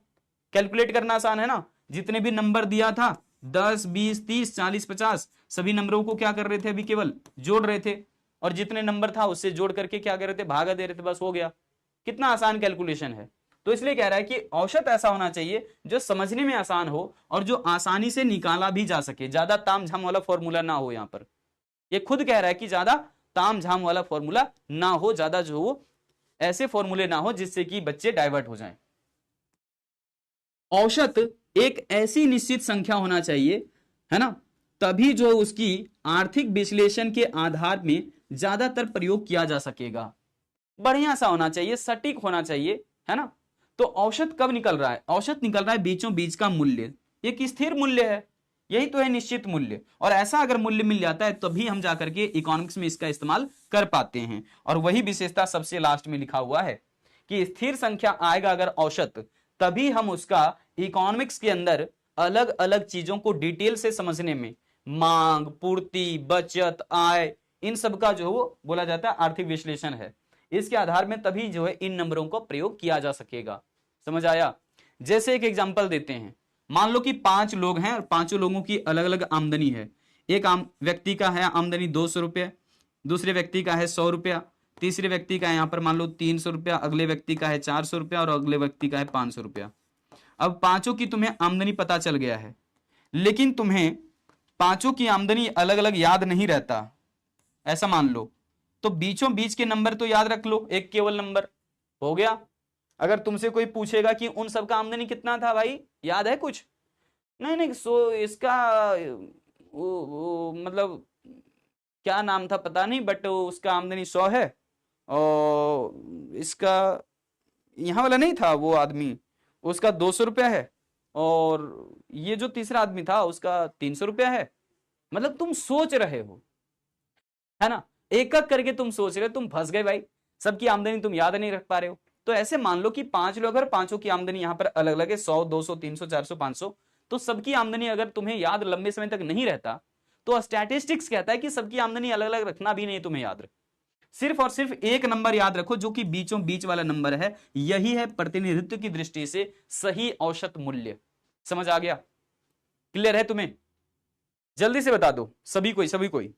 कैलकुलेट करना आसान है ना। जितने भी नंबर दिया था 10, 20, 30, 40, 50, सभी नंबरों को क्या कर रहे थे? अभी केवल जोड़ रहे थे, और जितने नंबर था उससे जोड़ करके क्या कर रहे थे? भागा दे रहे थे, बस हो गया। कितना आसान कैलकुलेशन है। तो इसलिए कह रहा है कि औसत ऐसा होना चाहिए जो समझने में आसान हो और जो आसानी से निकाला भी जा सके। ज्यादा तामझाम वाला फॉर्मूला ना हो। यहां पर ये खुद कह रहा है कि ज्यादा तामझाम वाला फॉर्मूला ना हो, ज्यादा जो हो ऐसे फॉर्मूले ना हो जिससे कि बच्चे डाइवर्ट हो जाएं। औसत एक ऐसी निश्चित संख्या होना चाहिए, है ना, तभी जो उसकी आर्थिक विश्लेषण के आधार में ज्यादातर प्रयोग किया जा सकेगा। बढ़िया सा होना चाहिए, सटीक होना चाहिए, है ना। तो औसत कब निकल रहा है? औसत निकल रहा है बीचों बीच का मूल्य, एक स्थिर मूल्य है, यही तो है निश्चित मूल्य। और ऐसा अगर मूल्य मिल जाता है तभी हम जाकर के इकोनॉमिक्स में इसका इस्तेमाल कर पाते हैं। और वही विशेषता सबसे लास्ट में लिखा हुआ है कि स्थिर संख्या आएगा अगर औसत, तभी हम उसका इकोनॉमिक्स के अंदर अलग अलग चीजों को डिटेल से समझने में, मांग, पूर्ति, बचत, आय, इन सब का जो वो बोला जाता है आर्थिक विश्लेषण है। इसके आधार में तभी जो है इन नंबरों का प्रयोग किया जा सकेगा। समझ आया? जैसे एक एग्जांपल देते हैं, मान लो कि 5 लोग हैं और पांचों लोगों की अलग अलग आमदनी है। एक व्यक्ति का है आमदनी 200 रुपया, दूसरे व्यक्ति का है 100 रुपया, तीसरे व्यक्ति का है यहां पर मान लो 300 रुपया, अगले व्यक्ति का है 400 रुपया और अगले व्यक्ति का है 500 रुपया। अब पांचों की तुम्हें आमदनी पता चल गया है, लेकिन तुम्हें पांचों की आमदनी अलग अलग याद नहीं रहता, ऐसा मान लो। तो बीचों बीच के नंबर तो याद रख लो, एक केवल नंबर हो गया। अगर तुमसे कोई पूछेगा कि उन सबका आमदनी कितना था भाई, याद है कुछ? नहीं नहीं, सो इसका वो मतलब क्या नाम था पता नहीं, बट उसका आमदनी 100 है और इसका यहाँ वाला नहीं था वो आदमी, उसका 200 रुपया है, और ये जो तीसरा आदमी था उसका 300 रुपया है। मतलब तुम सोच रहे हो, है ना, एक एक करके तुम सोच रहे हो, तुम फंस गए भाई। सबकी आमदनी तुम याद नहीं रख पा रहे हो। तो ऐसे मान लो कि 5 लोग, अगर पांचों की आमदनी यहाँ पर अलग अलग है, 100, 200, 300, 400, 500, तो सबकी आमदनी अगर तुम्हें याद लंबे समय तक नहीं रहता, तो स्टैटिस्टिक्स कहता है कि सबकी आमदनी अलग अलग रखना भी नहीं तुम्हें याद। सिर्फ और सिर्फ एक नंबर याद रखो जो कि बीचों बीच वाला नंबर है, यही है प्रतिनिधित्व की दृष्टि से सही औसत मूल्य। समझ आ गया? क्लियर है तुम्हें? जल्दी से बता दो सभी कोई, सभी कोई।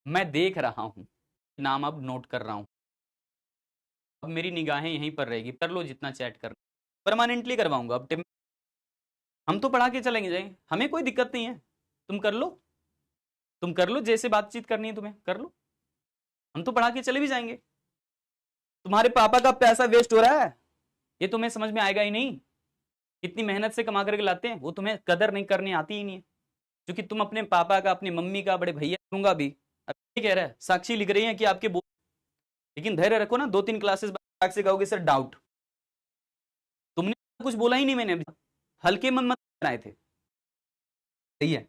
मैं देख रहा हूं, नाम अब नोट कर रहा हूं। अब मेरी निगाहें यहीं पर रहेगी, कर लो जितना चैट करना, परमानेंटली करवाऊंगा अब। हम तो पढ़ा के चलेंगे जाएंगे, हमें कोई दिक्कत नहीं है। तुम कर लो, तुम कर लो, जैसे बातचीत करनी है तुम्हें कर लो, हम तो पढ़ा के चले भी जाएंगे। तुम्हारे पापा का पैसा वेस्ट हो रहा है, ये तुम्हें समझ में आएगा ही नहीं। कितनी मेहनत से कमा करके लाते हैं, वो तुम्हें कदर नहीं करनी आती ही नहीं है। क्योंकि तुम अपने पापा का, अपनी मम्मी का, बड़े भैया दूंगा भी, अब ये कह रहा है, साक्षी लिख रही है कि आपके बोल, लेकिन धैर्य रखो ना, 2-3 क्लासेस बाद से कहोगे सर डाउट, तुमने कुछ बोला ही नहीं, मैंने अभी हल्के मन मत बनाए थे। सही है,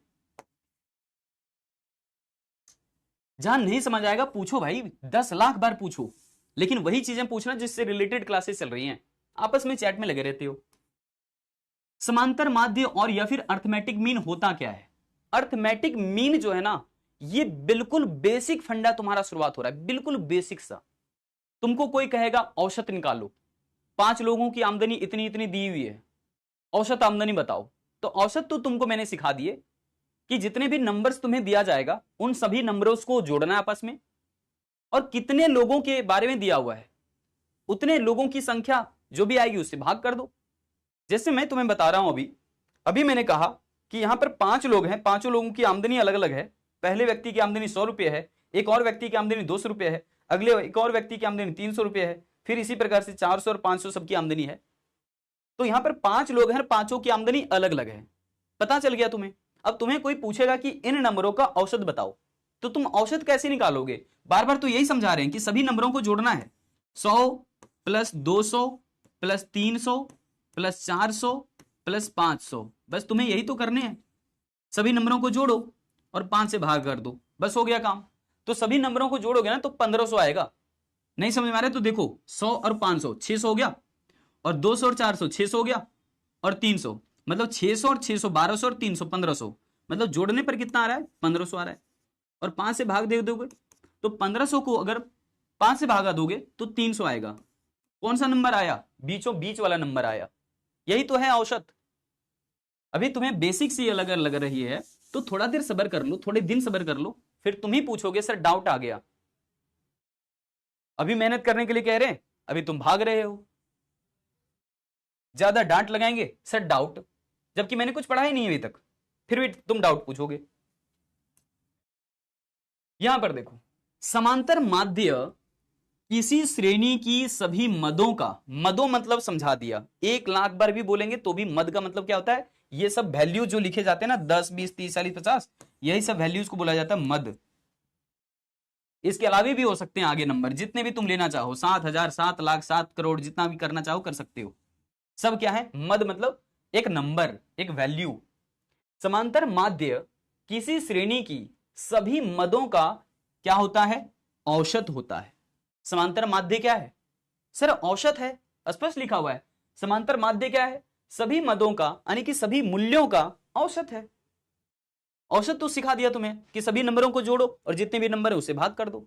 जहां नहीं समझ आएगा पूछो भाई, 10 लाख बार पूछो, लेकिन वही चीजें पूछना जिससे रिलेटेड क्लासेस चल रही हैं। आपस में चैट में लगे रहते हो। समांतर माध्य और या फिर अर्थमेटिक मीन होता क्या है? अर्थमेटिक मीन जो है ना, ये बिल्कुल बेसिक फंडा तुम्हारा शुरुआत हो रहा है, बिल्कुल बेसिक सा। तुमको कोई कहेगा औसत निकालो, 5 लोगों की आमदनी इतनी इतनी दी हुई है, औसत आमदनी बताओ। तो औसत तो तुमको मैंने सिखा दिए कि जितने भी नंबर्स तुम्हें दिया जाएगा उन सभी नंबरों को जोड़ना है आपस में, और कितने लोगों के बारे में दिया हुआ है उतने लोगों की संख्या जो भी आएगी उससे भाग कर दो। जैसे मैं तुम्हें बता रहा हूं, अभी अभी मैंने कहा कि यहां पर 5 लोग हैं, 5 लोगों की आमदनी अलग अलग है। पहले व्यक्ति की आमदनी 100 रुपये है, एक और व्यक्ति की आमदनी 200 रुपये है, अगले एक और व्यक्ति की आमदनी 300 रुपये है, फिर इसी प्रकार से 400 और 500 सबकी आमदनी है। तो यहां पर 5 लोग हैं, पांचों की आमदनी अलग अलग है। पता चल गया तुम्हें? अब तुम्हें कोई पूछेगा कि इन नंबरों का औसत बताओ, तो तुम औसत कैसे निकालोगे? बार बार तो यही समझा रहे हैं कि सभी नंबरों को जोड़ना है। 100 प्लस 200 प्लस 300 प्लस 400 प्लस 500, बस तुम्हें यही तो करने हैं। सभी नंबरों को जोड़ो और 5 से भाग कर दो, बस हो गया काम। तो सभी नंबरों को जोड़ोगे ना तो 1500 आएगा। नहीं समझ में आ रहा है तो देखो, 100 और 500 600 हो गया, और 200 और 400 600 हो गया, और 300 मतलब 600 और 600 1200 और 300 1500, मतलब जोड़ने पर कितना आ रहा है? 1500 आ रहा है। और 5 से भाग दे दोगे तो 1500 को अगर 5 से भागा दोगे तो 300 आएगा। कौन सा नंबर आया? बीचों बीच वाला नंबर आया। यही तो है औसत। अभी तुम्हें बेसिक से अलग लग रही है तो थोड़ा देर सब्र कर लो, थोड़े दिन सब्र कर लो, फिर तुम ही पूछोगे सर डाउट आ गया। अभी मेहनत करने के लिए कह रहे हैं, अभी तुम भाग रहे हो। ज्यादा डांट लगाएंगे सर डाउट, जबकि मैंने कुछ पढ़ा ही नहीं अभी तक, फिर भी तुम डाउट पूछोगे। यहां पर देखो, समांतर माध्य किसी श्रेणी की सभी मदों का, मदों मतलब समझा दिया, 1 लाख बार भी बोलेंगे तो भी मद का मतलब क्या होता है? ये सब वैल्यू जो लिखे जाते हैं ना, 10 20 30 40 50, यही सब वैल्यूज को बोला जाता है मद। इसके अलावा भी हो सकते हैं आगे नंबर, जितने भी तुम लेना चाहो, 7,000 7 लाख 7 करोड़, जितना भी करना चाहो कर सकते हो। सब क्या है? मद मतलब एक नंबर, एक वैल्यू। समांतर माध्य किसी श्रेणी की सभी मदों का क्या होता है? औसत होता है। समांतर माध्य क्या है सर? औसत है, स्पष्ट लिखा हुआ है। समांतर माध्य क्या है? सभी मदों का यानी कि सभी मूल्यों का औसत है। औसत तो सिखा दिया तुम्हें कि सभी नंबरों को जोड़ो और जितने भी नंबर है उसे भाग कर दो।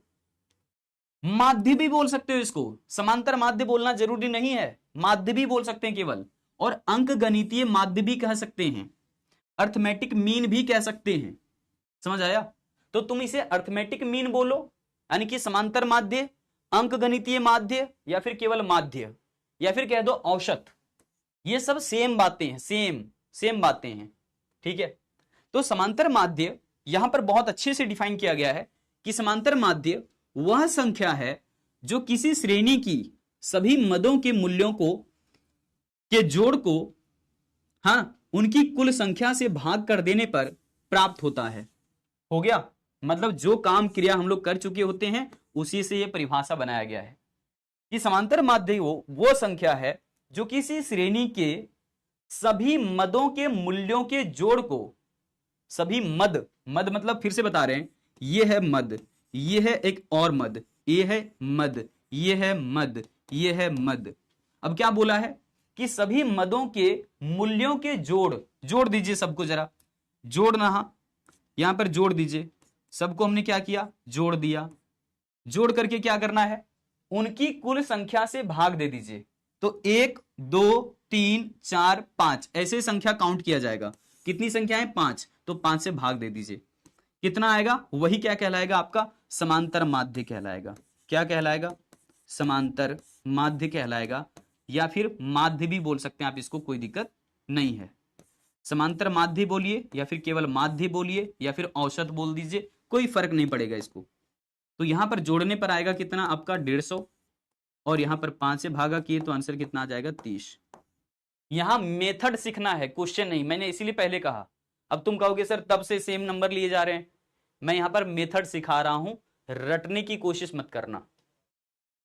माध्य भी बोल सकते हो इसको, समांतर माध्य बोलना जरूरी नहीं है, माध्य भी बोल सकते हैं केवल, और अंक गणितीय माध्य भी कह सकते हैं, अर्थमेटिक मीन भी कह सकते हैं। समझ आया? तो तुम इसे अर्थमेटिक मीन बोलो, यानी कि समांतर माध्य, अंक गणितीय माध्य, या फिर केवल माध्य, या फिर कह दो औसत। ये सब सेम बातें हैं, सेम बातें हैं। ठीक है? तो समांतर माध्य यहां पर बहुत अच्छे से डिफाइन किया गया है कि समांतर माध्य वह संख्या है जो किसी श्रेणी की सभी मदों के मूल्यों को के जोड़ को उनकी कुल संख्या से भाग कर देने पर प्राप्त होता है। हो गया, मतलब जो काम क्रिया हम लोग कर चुके होते हैं उसी से यह परिभाषा बनाया गया है कि समांतर माध्य वो संख्या है जो किसी श्रेणी के सभी मदों के मूल्यों के जोड़ को, सभी मद मतलब फिर से बता रहे हैं, ये है मद, ये है एक और मद, ये है मद, ये है मद, ये है मद। अब क्या बोला है कि सभी मदों के मूल्यों के जोड़ दीजिए सबको, जरा जोड़ना, यहां पर जोड़ दीजिए सबको। हमने क्या किया, जोड़ दिया। जोड़ करके क्या करना है, उनकी कुल संख्या से भाग दे दीजिए। तो 1 2 3 4 5 ऐसे संख्या काउंट किया जाएगा। कितनी संख्या है, 5, तो 5 से भाग दे दीजिए। कितना आएगा, वही क्या कहलाएगा, आपका समांतर माध्य कहलाएगा। क्या कहलाएगा, समांतर माध्य कहलाएगा, या फिर माध्य भी बोल सकते हैं आप इसको, कोई दिक्कत नहीं है। समांतर माध्य बोलिए या फिर केवल माध्य बोलिए या फिर औसत बोल दीजिए, कोई फर्क नहीं पड़ेगा इसको। तो यहां पर जोड़ने पर आएगा कितना आपका 150, और यहां पर 5 से भागा किए तो आंसर कितना आ जाएगा 30। यहां मेथड सीखना है, क्वेश्चन नहीं, मैंने इसीलिए पहले कहा। अब तुम कहोगे सर तब से सेम नंबर लिए जा रहे हैं, मैं यहां पर मेथड सिखा रहा हूं, रटने की कोशिश मत करना,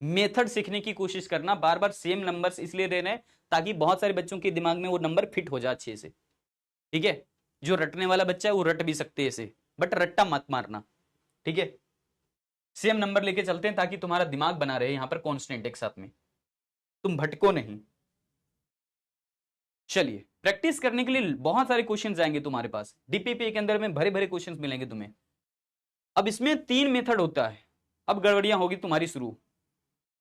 मेथड सीखने की कोशिश करना। बार बार सेम नंबर्स इसलिए दे रहे हैं ताकि बहुत सारे बच्चों के दिमाग में वो नंबर फिट हो जाए अच्छे से, ठीक है। जो रटने वाला बच्चा है वो रट भी सकते हैं इसे, बट रट्टा मत मारना, ठीक है। सेम नंबर लेके चलते हैं ताकि तुम्हारा दिमाग बना रहे यहां पर कांस्टेंट एक साथ में, तुम भटको नहीं। चलिए, प्रैक्टिस करने के लिए बहुत सारे क्वेश्चंस आएंगे तुम्हारे पास, डीपीपी के अंदर में भरे भरे क्वेश्चंस मिलेंगे तुम्हें। अब इसमें 3 मेथड होता है। अब गड़बड़ियां होगी तुम्हारी शुरू,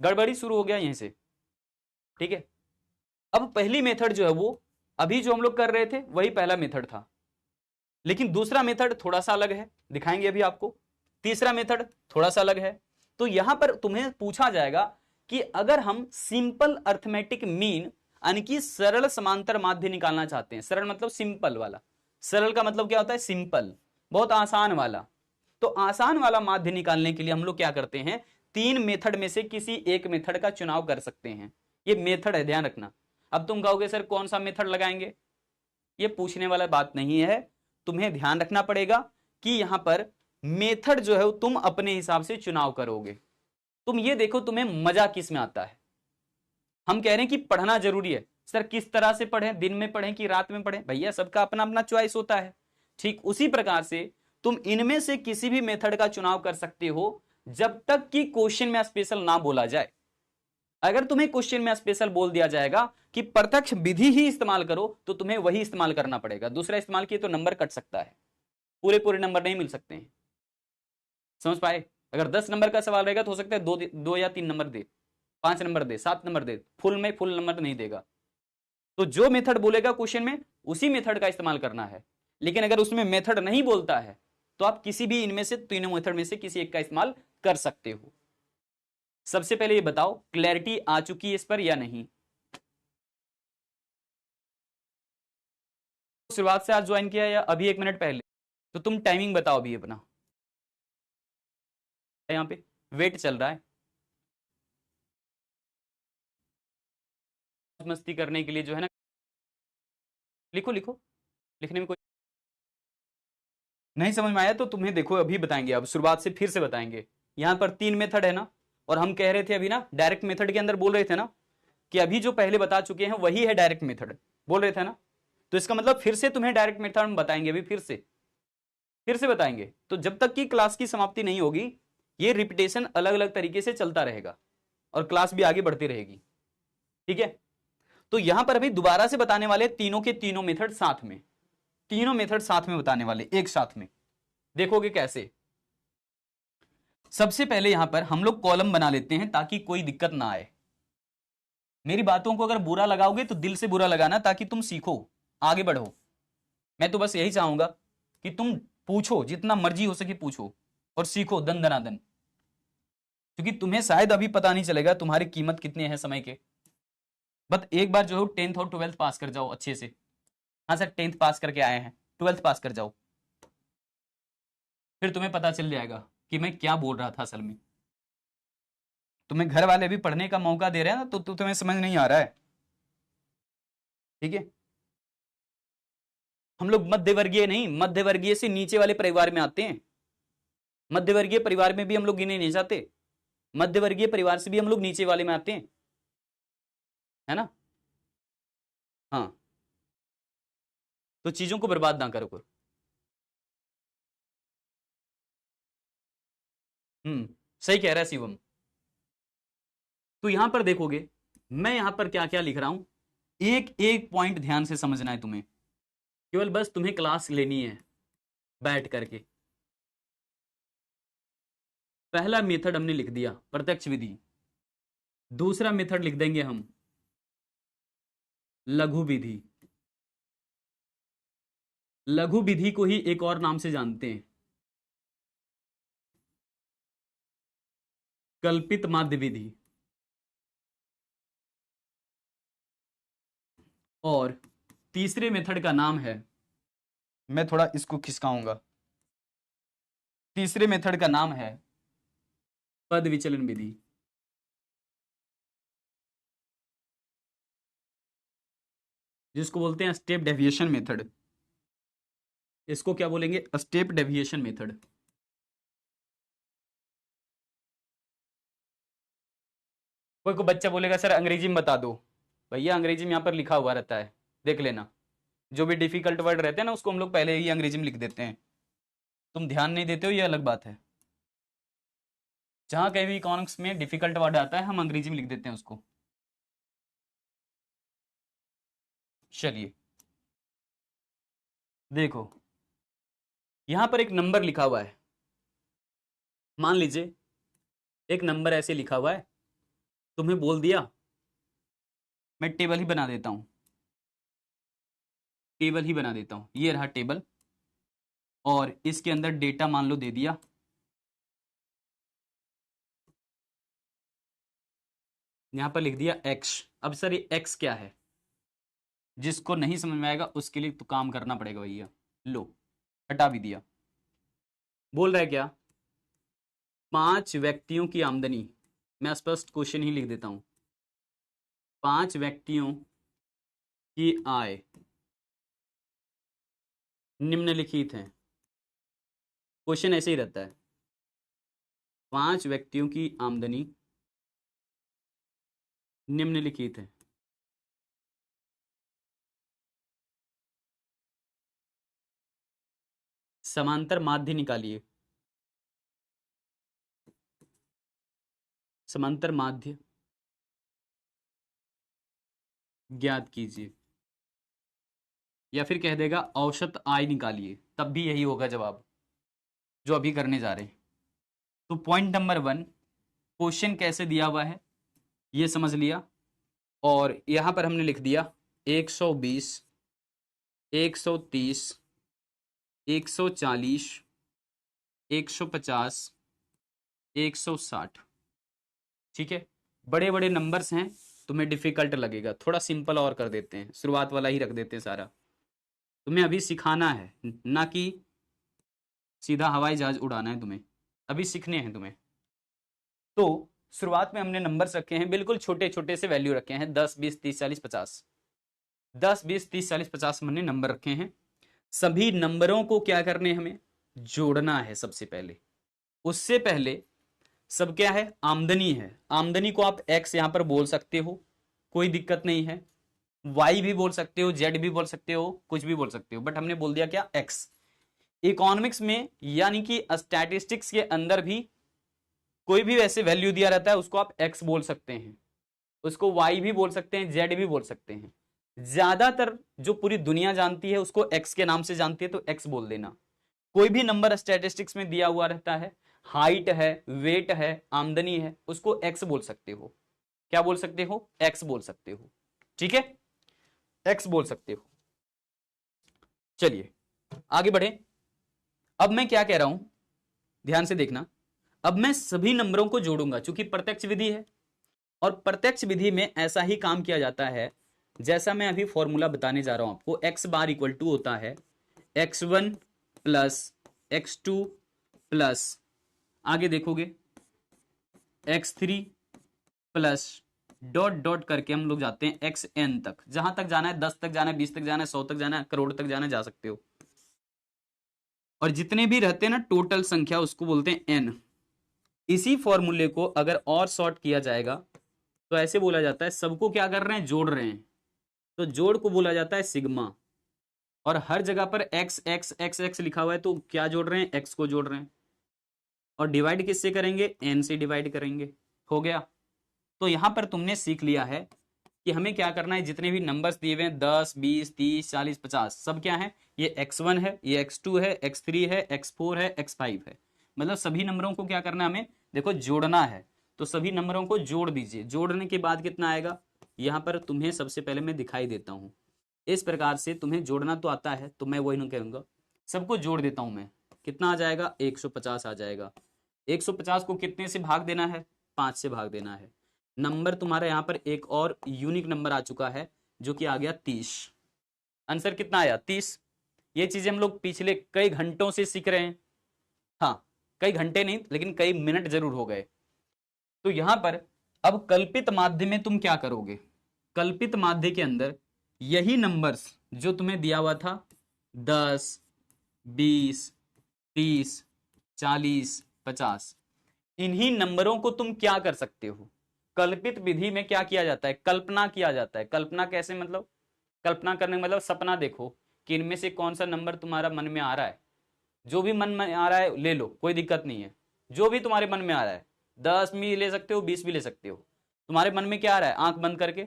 गड़बड़ी शुरू हो गया यहीं से, ठीक है। अब पहली मेथड जो है वो अभी जो हम लोग कर रहे थे वही पहला मेथड था, लेकिन दूसरा मेथड थोड़ा सा अलग है, दिखाएंगे अभी आपको। तीसरा मेथड थोड़ा सा अलग है। तो यहां पर तुम्हें पूछा जाएगा कि अगर हम सिंपल अर्थमेटिक मीन यानी कि सरल समांतर माध्य निकालना चाहते हैं, सरल मतलब सिंपल वाला, सरल का मतलब क्या होता है, सिंपल, बहुत आसान वाला। तो आसान वाला माध्य निकालने के लिए हम लोग क्या करते हैं, 3 मेथड में से किसी एक मेथड का चुनाव कर सकते हैं। ये मेथड है, ध्यान रखना। अब तुम कहोगे सर कौन सा मेथड लगाएंगे, ये पूछने वाला बात नहीं है, तुम्हें ध्यान रखना पड़ेगा कि यहां पर मेथड जो है तुम अपने हिसाब से चुनाव करोगे। तुम ये देखो तुम्हें मजा किस में आता है। हम कह रहे हैं कि पढ़ना जरूरी है, सर किस तरह से पढ़ें, दिन में पढ़ें कि रात में पढ़ें, भैया सबका अपना अपना चॉइस होता है। ठीक उसी प्रकार से तुम इनमें से किसी भी मेथड का चुनाव कर सकते हो जब तक कि क्वेश्चन में स्पेशल ना बोला जाए। अगर तुम्हें क्वेश्चन में स्पेशल बोल दिया जाएगा कि प्रत्यक्ष विधि ही इस्तेमाल करो तो तुम्हें वही इस्तेमाल करना पड़ेगा, दूसरा इस्तेमाल किए तो नंबर कट सकता है, पूरे पूरे नंबर नहीं मिल सकते हैं। समझ पाए? अगर 10 नंबर का सवाल रहेगा तो हो सकता है 2 या 3 नंबर दे, 5 नंबर दे, 7 नंबर दे, फुल में फुल नंबर नहीं देगा। तो जो मेथड बोलेगा क्वेश्चन में उसी मेथड का इस्तेमाल करना है। लेकिन अगर उसमें मेथड नहीं बोलता है तो आप किसी भी इनमें से तीनों मेथड में से किसी एक का इस्तेमाल कर सकते हो। सबसे पहले ये बताओ क्लैरिटी आ चुकी है इस पर या नहीं? शुरुआत से आज ज्वाइन किया या अभी 1 मिनट पहले? तो तुम टाइमिंग बताओ अभी अपना, यहाँ पे वेट चल रहा है मस्ती करने के लिए जो है ना, लिखो लिखो, लिखने में कोई नहीं समझ में आया तो तुम्हें देखो अभी बताएंगे, अब शुरुआत से फिर से बताएंगे। यहां पर 3 मेथड है ना, और हम कह रहे थे अभी ना डायरेक्ट मेथड के अंदर बोल रहे थे ना कि अभी जो पहले बता चुके हैं वही है डायरेक्ट मेथड, बोल रहे थे ना। तो इसका मतलब फिर से तुम्हें डायरेक्ट मेथड हम बताएंगे, अभी फिर से बताएंगे। तो जब तक कि क्लास की समाप्ति नहीं होगी ये रिपीटेशन अलग अलग तरीके से चलता रहेगा और क्लास भी आगे बढ़ती रहेगी, ठीक है। तो यहां पर अभी दोबारा से बताने वाले तीनों के तीनों मेथड साथ में, तीनों मेथड साथ में बताने वाले, एक साथ में। देखोगे कैसे? सबसे पहले यहां पर हम लोग कॉलम बना लेते हैं ताकि कोई दिक्कत ना आए। मेरी बातों को अगर बुरा लगाओगे तो दिल से बुरा लगाना ताकि तुम सीखो, आगे बढ़ो। मैं तो बस यही चाहूंगा कि तुम पूछो, जितना मर्जी हो सके पूछो और सीखो दन दनादन, क्योंकि तुम्हें शायद अभी पता नहीं चलेगा तुम्हारी कीमत कितने हैं समय के। बस एक बार जो है 10th और 12th पास कर जाओ अच्छे से। हाँ सर 10th पास करके आए हैं, 12th पास कर जाओ, फिर तुम्हें पता चल जाएगा कि मैं क्या बोल रहा था असल में। तुम्हें घर वाले भी पढ़ने का मौका दे रहे हैं तो तुम्हें समझ नहीं आ रहा है, ठीक है। हम लोग मध्यवर्गीय नहीं, मध्यवर्गीय से नीचे वाले परिवार में आते हैं। मध्यवर्गीय परिवार में भी हम लोग गिने नहीं जाते, मध्यवर्गीय परिवार से भी हम लोग नीचे वाले में आते हैं, है ना। हाँ, तो चीजों को बर्बाद ना करो। सही कह रहा है शिवम। तो यहां पर देखोगे मैं यहां पर क्या क्या लिख रहा हूं, एक एक पॉइंट ध्यान से समझना है तुम्हें, केवल बस तुम्हें क्लास लेनी है बैठ करके। पहला मेथड हमने लिख दिया प्रत्यक्ष विधि, दूसरा मेथड लिख देंगे हम लघु विधि। लघु विधि को ही एक और नाम से जानते हैं कल्पित माध्य विधि। और तीसरे मेथड का नाम है, मैं थोड़ा इसको खिसकाऊंगा, तीसरे मेथड का नाम है पद विचलन विधि। जिसको बोलते हैं स्टेप डेविएशन मेथड, इसको क्या बोलेंगे, स्टेप डेविएशन मेथड। कोई को बच्चा बोलेगा सर अंग्रेजी में बता दो, भैया अंग्रेजी में यहां पर लिखा हुआ रहता है, देख लेना। जो भी डिफिकल्ट वर्ड रहते हैं ना उसको हम लोग पहले ही अंग्रेजी में लिख देते हैं, तुम ध्यान नहीं देते हो ये अलग बात है। जहां कहीं भी इकोनॉमिक्स में डिफिकल्ट वर्ड आता है हम अंग्रेजी में लिख देते हैं उसको। चलिए देखो यहां पर एक नंबर लिखा हुआ है, मान लीजिए एक नंबर ऐसे लिखा हुआ है, तुम्हें बोल दिया, मैं टेबल ही बना देता हूं, टेबल ही बना देता हूं, ये रहा टेबल, और इसके अंदर डेटा मान लो दे दिया, यहां पर लिख दिया x। अब सर ये x क्या है, जिसको नहीं समझ में आएगा उसके लिए तो काम करना पड़ेगा भैया। लो हटा भी दिया, बोल रहा है क्या, 5 व्यक्तियों की आमदनी, मैं स्पष्ट क्वेश्चन ही लिख देता हूं, 5 व्यक्तियों की आय निम्नलिखित है। क्वेश्चन ऐसे ही रहता है, 5 व्यक्तियों की आमदनी निम्नलिखित है। समांतर माध्य निकालिए, समांतर माध्य ज्ञात कीजिए, या फिर कह देगा औसत आय निकालिए, तब भी यही होगा जवाब जो अभी करने जा रहे हैं। तो पॉइंट नंबर 1 क्वेश्चन कैसे दिया हुआ है ये समझ लिया, और यहां पर हमने लिख दिया 120, 130, 140, 150, 160, ठीक है। बड़े बड़े नंबर्स हैं, तुम्हें डिफिकल्ट लगेगा, थोड़ा सिंपल और कर देते हैं, शुरुआत वाला ही रख देते हैं सारा। तुम्हें अभी सिखाना है, ना कि सीधा हवाई जहाज उड़ाना है, तुम्हें अभी सीखने हैं तुम्हें। तो शुरुआत में हमने नंबर्स रखे हैं, बिल्कुल छोटे छोटे से वैल्यू रखे हैं, 10, 20, 30, 40, 50, 10, 20, 30, 40, 50 हमने नंबर रखे हैं। सभी नंबरों को क्या करने, हमें जोड़ना है सबसे पहले। उससे पहले सब क्या है, आमदनी है, आमदनी को आप एक्स यहां पर बोल सकते हो, कोई दिक्कत नहीं है, वाई भी बोल सकते हो, जेड भी बोल सकते हो, कुछ भी बोल सकते हो, बट हमने बोल दिया क्या, एक्स। इकोनॉमिक्स में यानी कि स्टैटिस्टिक्स के अंदर भी कोई भी वैसे वैल्यू दिया रहता है उसको आप एक्स बोल सकते हैं, उसको वाई भी बोल सकते हैं, जेड भी बोल सकते हैं। ज्यादातर जो पूरी दुनिया जानती है उसको एक्स के नाम से जानती है, तो एक्स बोल देना। कोई भी नंबर स्टैटिस्टिक्स में दिया हुआ रहता है, हाइट है, वेट है, आमदनी है, उसको एक्स बोल सकते हो। क्या बोल सकते हो, एक्स बोल सकते हो, ठीक है, एक्स बोल सकते हो। चलिए आगे बढ़े। अब मैं क्या कह रहा हूं, ध्यान से देखना, अब मैं सभी नंबरों को जोड़ूंगा, चूंकि प्रत्यक्ष विधि है, और प्रत्यक्ष विधि में ऐसा ही काम किया जाता है जैसा मैं अभी फॉर्मूला बताने जा रहा हूं आपको। एक्स बार इक्वल टू होता है x1 प्लस x2 प्लस, आगे देखोगे x3 प्लस डॉट डॉट करके हम लोग जाते हैं xn तक, जहां तक जाना है, 10 तक जाना है, 20 तक जाना है, 100 तक जाना है, करोड़ तक जाना है, जा सकते हो। और जितने भी रहते हैं ना टोटल संख्या, उसको बोलते हैं n। इसी फॉर्मूले को अगर और शॉर्ट किया जाएगा तो ऐसे बोला जाता है, सबको क्या कर रहे हैं, जोड़ रहे हैं, तो जोड़ को बोला जाता है सिग्मा। और हर जगह पर x x x x लिखा हुआ है, तो क्या जोड़ रहे हैं, x को जोड़ रहे हैं। और डिवाइड किससे करेंगे, n से डिवाइड करेंगे। हो गया। तो यहां पर तुमने सीख लिया है कि हमें क्या करना है, जितने भी नंबर्स दिए हुए हैं 10 20 30 40 50 सब क्या है, ये x1 है, ये x2 है, x3 है, x4 है, x5 है। मतलब सभी नंबरों को क्या करना है, हमें देखो जोड़ना है। तो सभी नंबरों को जोड़ दीजिए। जोड़ने के बाद कितना आएगा, यहां पर तुम्हें सबसे पहले मैं दिखाई देता हूं। इस प्रकार से तुम्हें जोड़ना तो आता है, तो मैं वही नहीं कहूंगा, सबको जोड़ देता हूं मैं। कितना आ जाएगा, 150 आ जाएगा। 150 को कितने से भाग देना है, 5 से भाग देना है। नंबर तुम्हारा यहाँ पर एक और यूनिक नंबर आ चुका है, जो कि आ गया 30। आंसर कितना आया, 30। ये चीजें हम लोग पिछले कई घंटों से सीख रहे हैं। हाँ, कई घंटे नहीं, लेकिन कई मिनट जरूर हो गए। तो यहां पर अब कल्पित माध्य में तुम क्या करोगे, कल्पित माध्य के अंदर यही नंबर्स जो तुम्हें दिया हुआ था 10 20 30 40 50, इन्हीं नंबरों को तुम क्या कर सकते हो, कल्पित विधि में क्या किया जाता है, कल्पना किया जाता है। कल्पना कैसे, मतलब कल्पना करने का मतलब सपना देखो कि इनमें से कौन सा नंबर तुम्हारा मन में आ रहा है। जो भी मन में आ रहा है ले लो, कोई दिक्कत नहीं है। जो भी तुम्हारे मन में आ रहा है, 10 भी ले सकते हो, 20 भी ले सकते हो। तुम्हारे मन में क्या आ रहा है, आंख बंद करके,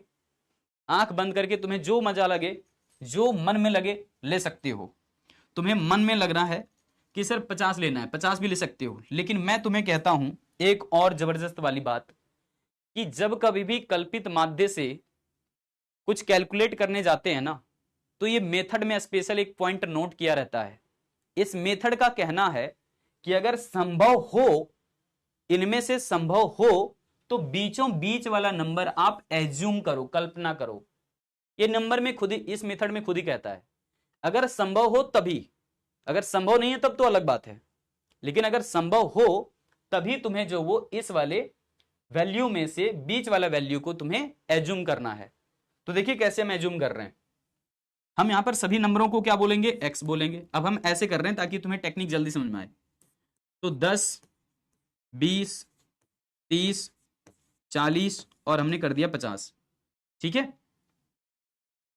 आंख बंद करके तुम्हें जो मजा लगे, जो मन में लगे ले सकते हो। तुम्हें मन में लग रहा है कि सर 50 लेना है, 50 भी ले सकते हो। लेकिन मैं तुम्हें कहता हूं एक और जबरदस्त वाली बात, कि जब कभी भी कल्पित माध्य से कुछ कैलकुलेट करने जाते हैं ना, तो ये मेथड में स्पेशल एक पॉइंट नोट किया रहता है। इस मेथड का कहना है कि अगर संभव हो, इनमें से संभव हो, तो बीचों बीच वाला नंबर आप एज्यूम करो, कल्पना करो। ये नंबर में खुद ही, इस मेथड में खुद ही कहता है, अगर संभव हो तभी, अगर संभव नहीं है तब तो अलग बात है। लेकिन अगर संभव हो तभी तुम्हें जो वो इस वाले वैल्यू में से बीच वाला वैल्यू को तुम्हें एज्यूम करना है। तो देखिए कैसे हम एज्यूम कर रहे हैं। हम यहां पर सभी नंबरों को क्या बोलेंगे, x बोलेंगे। अब हम ऐसे कर रहे हैं ताकि तुम्हें टेक्निक जल्दी समझ में आए। तो 10 20 30 40 और हमने कर दिया 50। ठीक है,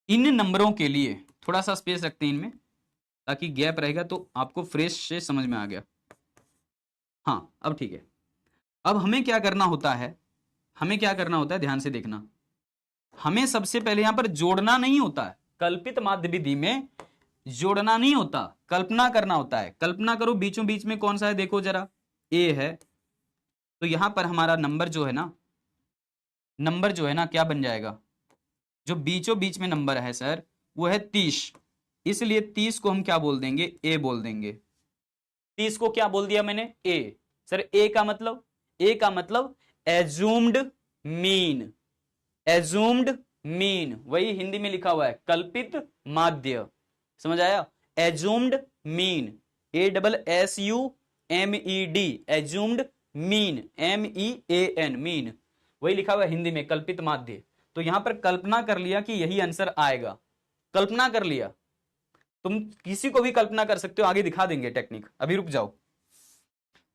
इन नंबरों के लिए थोड़ा सा स्पेस रखते हैं इनमें, ताकि गैप रहेगा तो आपको फ्रेश से समझ में आ गया। हाँ अब ठीक है। अब हमें क्या करना होता है, हमें क्या करना होता है, ध्यान से देखना। हमें सबसे पहले यहां पर जोड़ना नहीं होता है, कल्पित माध्य विधि में जोड़ना नहीं होता, कल्पना करना होता है। कल्पना करो बीचों बीच में कौन सा है, देखो जरा, ए है। तो यहां पर हमारा नंबर जो है ना, नंबर जो है ना क्या बन जाएगा, जो बीचों बीच में नंबर है सर वो है 30। इसलिए 30 को हम क्या बोल देंगे, ए बोल देंगे। 30 को क्या बोल दिया मैंने, ए। सर ए का मतलब, ए का मतलब एज्यूम्ड मीन, एज्यूम्ड मीन, वही हिंदी में लिखा हुआ है कल्पित माध्य। समझ आया, assumed mean, ASSUMED, assumed mean, MEAN, mean, वही लिखा हुआ है हिंदी में कल्पित माध्य। तो यहां पर कल्पना कर लिया कि यही आंसर आएगा, कल्पना कर लिया। तुम किसी को भी कल्पना कर सकते हो, आगे दिखा देंगे टेक्निक, अभी रुक जाओ।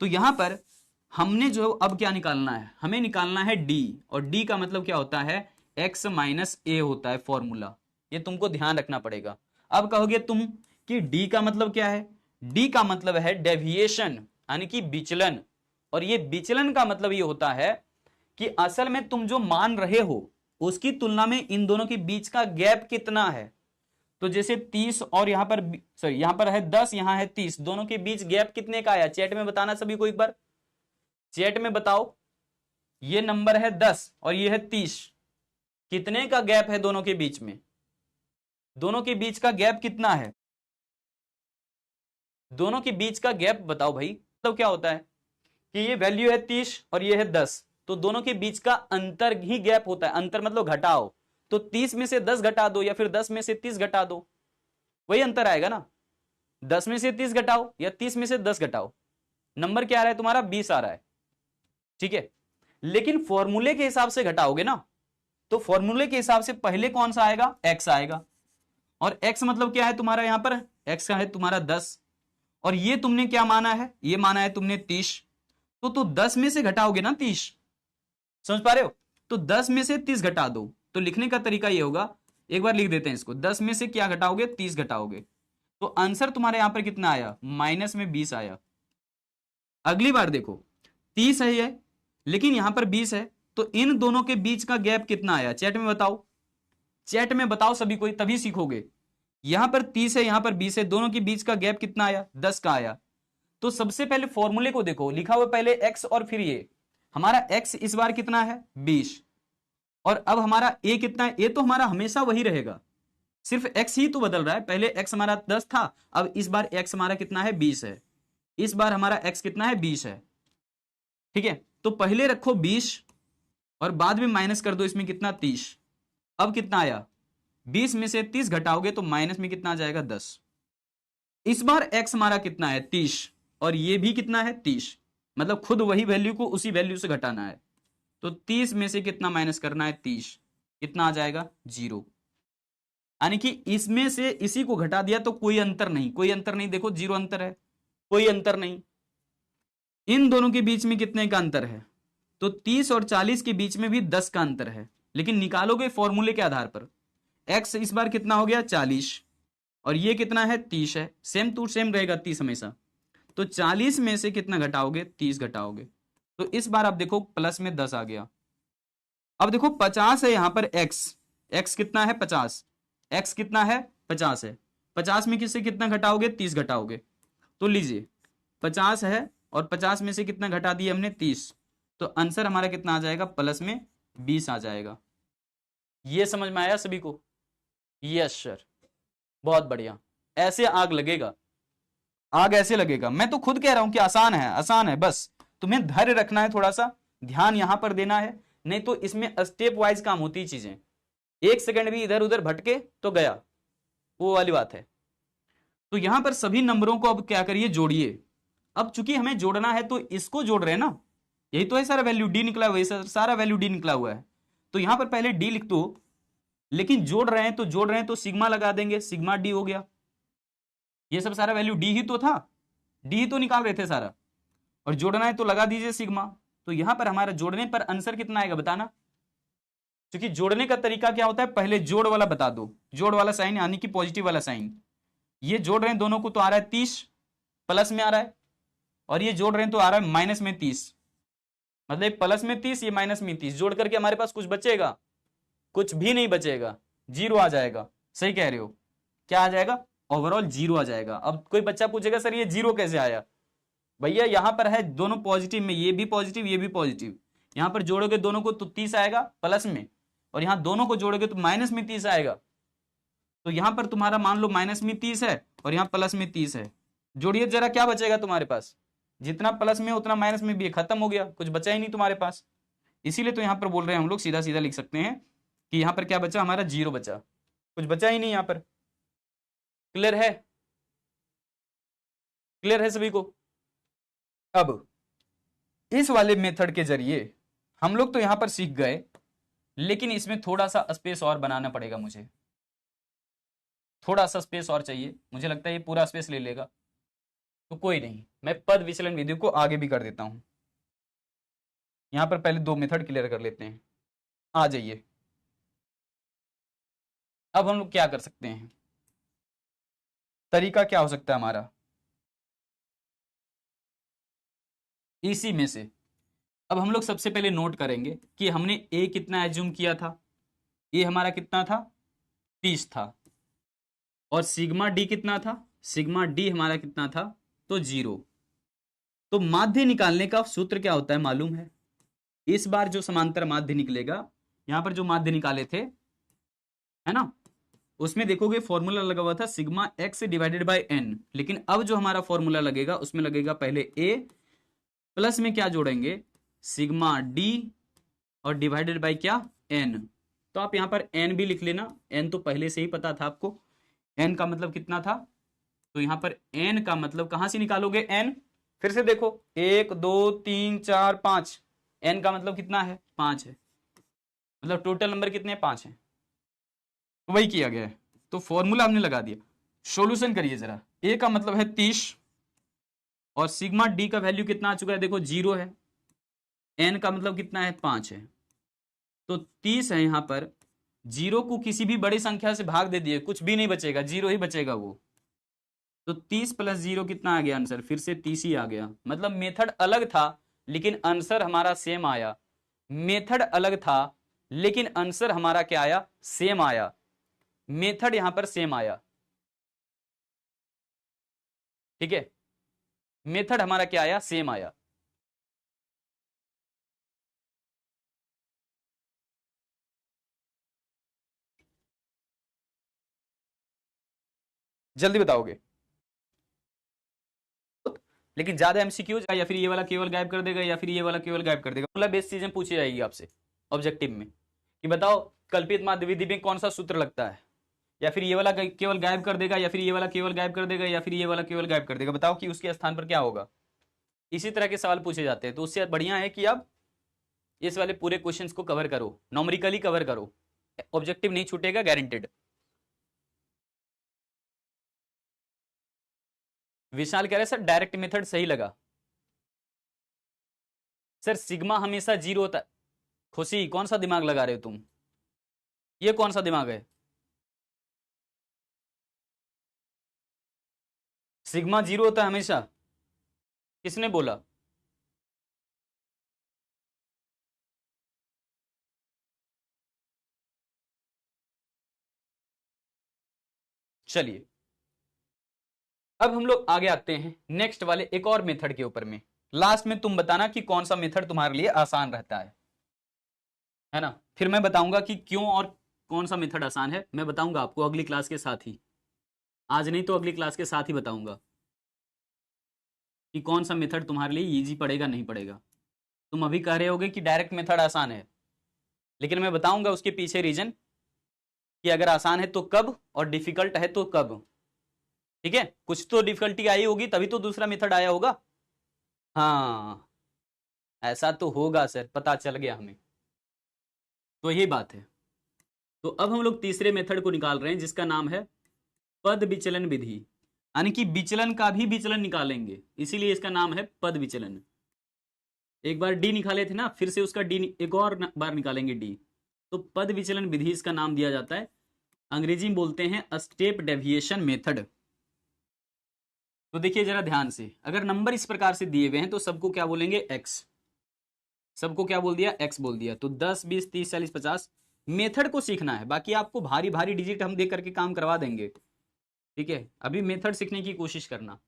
तो यहां पर हमने जो अब क्या निकालना है, हमें निकालना है डी। और डी का मतलब क्या होता है, x माइनस ए होता है फॉर्मूला। ये तुमको ध्यान रखना पड़ेगा। अब कहोगे तुम कि डी का मतलब क्या है, डी का मतलब है डेविएशन, यानी कि विचलन। और ये विचलन का मतलब ये होता है कि असल में तुम जो मान रहे हो उसकी तुलना में इन दोनों के बीच का गैप कितना है। तो जैसे 30 और यहां पर, सॉरी यहां पर है 10, यहां है 30, दोनों के बीच गैप कितने का आया, चैट में बताना सभी को एक बार, चैट में बताओ। ये नंबर है 10 और ये है 30, कितने का गैप है दोनों के बीच में, दोनों के बीच का गैप कितना है, दोनों के बीच का गैप बताओ भाई। तो क्या होता है कि ये वैल्यू है 30 और ये है 10, तो दोनों के बीच का अंतर ही गैप होता है। अंतर मतलब घटाओ, तो 30 में से 10 घटा दो या फिर 10 में से 30 घटा दो, वही अंतर आएगा ना। 10 में से 30 घटाओ या 30 में से 10 घटाओ, नंबर क्या आ रहा है तुम्हारा, 20 आ रहा है। ठीक है, लेकिन फॉर्मूले के हिसाब से घटाओगे ना, तो फॉर्मूले के हिसाब से पहले कौन सा आएगा, x आएगा। और x मतलब क्या है तुम्हारा, यहां पर x का है तुम्हारा 10, और ये तुमने क्या माना है, ये माना है तुमने 30, तो 10 में से घटाओगे ना 30, समझ पा रहे हो। तो 10 में से 30 घटा दो, तो लिखने का तरीका ये होगा, एक बार लिख देते हैं इसको, 10 में से क्या घटाओगे, 30 घटाओगे, तो आंसर तुम्हारे यहां पर कितना आया, माइनस में 20 आया। अगली बार देखो 30 है ये, लेकिन यहां पर 20 है, तो इन दोनों के बीच का गैप कितना आया, चैट में बताओ, चैट में बताओ सभी कोई, तभी सीखोगे। यहां पर 30 है, यहां पर 20 है, दोनों के बीच का गैप कितना आया, 10 का आया। तो सबसे पहले फॉर्मूले को देखो, लिखा हुआ पहले x और फिर ये, हमारा x इस बार कितना है 20, और अब हमारा a कितना है, a तो हमारा हमेशा वही रहेगा, सिर्फ x ही तो बदल रहा है। पहले x हमारा 10 था, अब इस बार x हमारा कितना है 20 है, इस बार हमारा x कितना है 20 है, ठीक है। तो पहले रखो 20 और बाद में माइनस कर दो, इसमें कितना 30। अब कितना आया, 20 में से 30 घटाओगे तो माइनस में कितना आ जाएगा 10। इस बार x हमारा कितना है 30, और ये भी कितना है 30, मतलब खुद वही वैल्यू को उसी वैल्यू से घटाना है। तो 30 में से कितना माइनस करना है 30, कितना आ जाएगा 0। यानी कि इसमें से इसी को घटा दिया तो कोई अंतर नहीं, कोई अंतर नहीं, देखो 0 अंतर है, कोई अंतर नहीं। इन दोनों के बीच में कितने का अंतर है, तो 30 और 40 के बीच में भी 10 का अंतर है, लेकिन निकालोगे फॉर्मूले के आधार पर। x इस बार कितना हो गया 40, और ये कितना है 30 है, सेम टू सेम रहेगा 30 हमेशा। तो 40 में से कितना घटाओगे, 30 घटाओगे, तो इस बार आप देखो प्लस में 10 आ गया। अब देखो 50 है यहां पर x कितना है 50, x कितना है 50 है, 50 में किससे कितना घटाओगे, 30 घटाओगे। तो लीजिए 50 है और 50 में से कितना घटा दिया हमने 30, तो आंसर हमारा कितना आ जाएगा, प्लस में 20 आ जाएगा। ये समझ में आया सभी को, यस सर, बहुत बढ़िया। ऐसे आग लगेगा, आग ऐसे लगेगा। मैं तो खुद कह रहा हूं कि आसान है, आसान है, बस तुम्हें धैर्य रखना है, थोड़ा सा ध्यान यहां पर देना है, नहीं तो इसमें स्टेप वाइज काम होती चीजें, एक सेकंड भी इधर उधर भटके तो गया, वो वाली बात है। तो यहां पर सभी नंबरों को अब क्या करिए, जोड़िए। अब चूंकि हमें जोड़ना है तो इसको जोड़ रहे हैं ना, यही तो है सारा वैल्यू, डी निकला हुआ है, सारा वैल्यू डी निकला हुआ है, तो यहां पर पहले डी लिख दो, लेकिन जोड़ रहे हैं तो सिग्मा लगा देंगे, सिग्मा डी हो गया। ये सब सारा वैल्यू डी ही तो था, डी ही तो निकाल रहे थे सारा, और जोड़ना है तो लगा दीजिए सिग्मा। तो यहां पर हमारा जोड़ने पर आंसर कितना आएगा बताना, क्योंकि जोड़ने का तरीका क्या होता है, पहले जोड़ वाला बता दो, जोड़ वाला साइन यानी कि पॉजिटिव वाला साइन। ये जोड़ रहे हैं दोनों को तो आ रहा है 30, प्लस में आ रहा है, और ये जोड़ रहे हैं तो आ रहा है माइनस में 30, मतलब प्लस में 30 ये माइनस में 30, जोड़ करके हमारे पास कुछ बचेगा, कुछ भी नहीं बचेगा, 0 आ जाएगा। सही कह रहे हो, क्या आ जाएगा, ओवरऑल 0 आ जाएगा। अब कोई बच्चा पूछेगा सर ये 0 कैसे आया, भैया यहां पर है दोनों पॉजिटिव में, ये भी पॉजिटिव ये भी पॉजिटिव, यहां पर जोड़ोगे दोनों को तो 30 आएगा प्लस में, और यहां दोनों को जोड़ोगे तो माइनस में 30 आएगा। तो यहां पर तुम्हारा मान लो माइनस में 30 है और यहां प्लस में 30 है, जोड़िए जरा, क्या बचेगा तुम्हारे पास, जितना प्लस में उतना माइनस में भी है, खत्म हो गया, कुछ बचा ही नहीं तुम्हारे पास। इसीलिए तो यहां पर बोल रहे हैं हम लोग, सीधा सीधा लिख सकते हैं कि यहां पर क्या बचा, हमारा 0 बचा, कुछ बचा ही नहीं यहां पर। क्लियर है, क्लियर है सभी को। अब इस वाले मेथड के जरिए हम लोग तो यहां पर सीख गए, लेकिन इसमें थोड़ा सा स्पेस और बनाना पड़ेगा मुझे, थोड़ा सा स्पेस और चाहिए, मुझे लगता है ये पूरा स्पेस ले लेगा, तो कोई नहीं, मैं पद विचलन विधि को आगे भी कर देता हूं। यहां पर पहले 2 मेथड क्लियर कर लेते हैं, आ जाइए। अब हम लोग क्या कर सकते हैं, तरीका क्या हो सकता है हमारा, इसी में से अब हम लोग सबसे पहले नोट करेंगे कि हमने ए कितना एज्यूम किया था, ये हमारा कितना था 30 था, और सिग्मा डी कितना था, सिग्मा डी हमारा कितना था, तो 0। तो माध्य निकालने का सूत्र क्या होता है मालूम है, इस बार जो समांतर माध्य निकलेगा, यहां पर जो माध्य निकाले थे है ना, उसमें देखोगे फॉर्मूला लगा हुआ था sigma x divided by n, लेकिन अब जो हमारा फॉर्मूला लगेगा उसमें लगेगा पहले ए, प्लस में क्या जोड़ेंगे, सिग्मा डी, और डिवाइडेड बाय क्या, एन। तो आप यहां पर एन भी लिख लेना, एन तो पहले से ही पता था आपको, एन का मतलब कितना था, तो यहां पर एन का मतलब कहां से निकालोगे एन, फिर से देखो 1 2 3 4 5, n का मतलब कितना है 5 है, मतलब टोटल नंबर कितने 5 है, वही किया गया है। तो फॉर्मूला हमने लगा दिया। सॉल्यूशन करिए जरा, a का मतलब है 30 और सिग्मा d का वैल्यू कितना आ चुका है देखो 0 है, n का मतलब कितना है 5 है, तो 30 है यहाँ पर, 0 को किसी भी बड़ी संख्या से भाग दे दिए कुछ भी नहीं बचेगा, 0 ही बचेगा वो। तो 30 प्लस 0 कितना आ गया आंसर, फिर से 30 ही आ गया। मतलब मेथड अलग था लेकिन आंसर हमारा सेम आया। मेथड अलग था लेकिन आंसर हमारा क्या आया, सेम आया। मेथड यहां पर सेम आया, ठीक है, मेथड हमारा क्या आया, सेम आया। जल्दी बताओगे, लेकिन ज्यादा एमसीक्यू या फिर ये वाला केवल गायब कर देगा या फिर ये वाला केवल गायब कर देगा, मतलब बेस चीजें पूछी जाएगी आपसे ऑब्जेक्टिव में कि बताओ कल्पित माध्य विधि में कौन सा सूत्र लगता है, या फिर ये वाला केवल गायब कर देगा या फिर ये वाला केवल गायब कर देगा या फिर ये वाला केवल गायब कर देगा, बताओ कि उसके स्थान पर क्या होगा। इसी तरह के सवाल पूछे जाते हैं। तो उससे बढ़िया है कि आप इस वाले पूरे क्वेश्चंस को कवर करो, नॉमेरिकली कवर करो, ऑब्जेक्टिव नहीं छूटेगा गारंटेड। विशाल कह रहे सर डायरेक्ट मेथड सही लगा। सर सिग्मा हमेशा 0 होता है। खुशी कौन सा दिमाग लगा रहे हो तुम, ये कौन सा दिमाग है, सिग्मा 0 होता है हमेशा, किसने बोला। चलिए अब हम लोग आगे आते हैं नेक्स्ट वाले एक और मेथड के ऊपर में। लास्ट में तुम बताना कि कौन सा मेथड तुम्हारे लिए आसान रहता है ना, फिर मैं बताऊंगा कि क्यों और कौन सा मेथड आसान है, मैं बताऊंगा आपको अगली क्लास के साथ ही, आज नहीं तो अगली क्लास के साथ ही बताऊंगा कि कौन सा मेथड तुम्हारे लिए इजी पड़ेगा नहीं पड़ेगा। तुम अभी कह रहे होगे कि डायरेक्ट मेथड आसान है, लेकिन मैं बताऊंगा उसके पीछे रीजन कि अगर आसान है तो कब और डिफिकल्ट है तो कब। ठीक है, कुछ तो डिफिकल्टी आई होगी तभी तो दूसरा मेथड आया होगा। हाँ ऐसा तो होगा सर, पता चल गया हमें, तो यही बात है। तो अब हम लोग तीसरे मेथड को निकाल रहे हैं जिसका नाम है पद विचलन विधि, यानी कि विचलन का भी विचलन निकालेंगे, इसीलिए इसका नाम है पद विचलन। एक बार डी निकाले थे ना, फिर से उसका डी एक और बार निकालेंगे डी, तो पद विचलन विधि इसका नाम दिया जाता है। अंग्रेजी में बोलते हैं स्टेप डेविएशन मेथड। तो देखिए जरा ध्यान से, अगर नंबर इस प्रकार से दिए हुए हैं तो सबको क्या बोलेंगे एक्स, सबको क्या बोल दिया एक्स बोल दिया। तो 10 20 30 40 50 मेथड को सीखना है, बाकी आपको भारी भारी डिजिट हम दे करके काम करवा देंगे। ठीक है, अभी मेथड सीखने की कोशिश करना।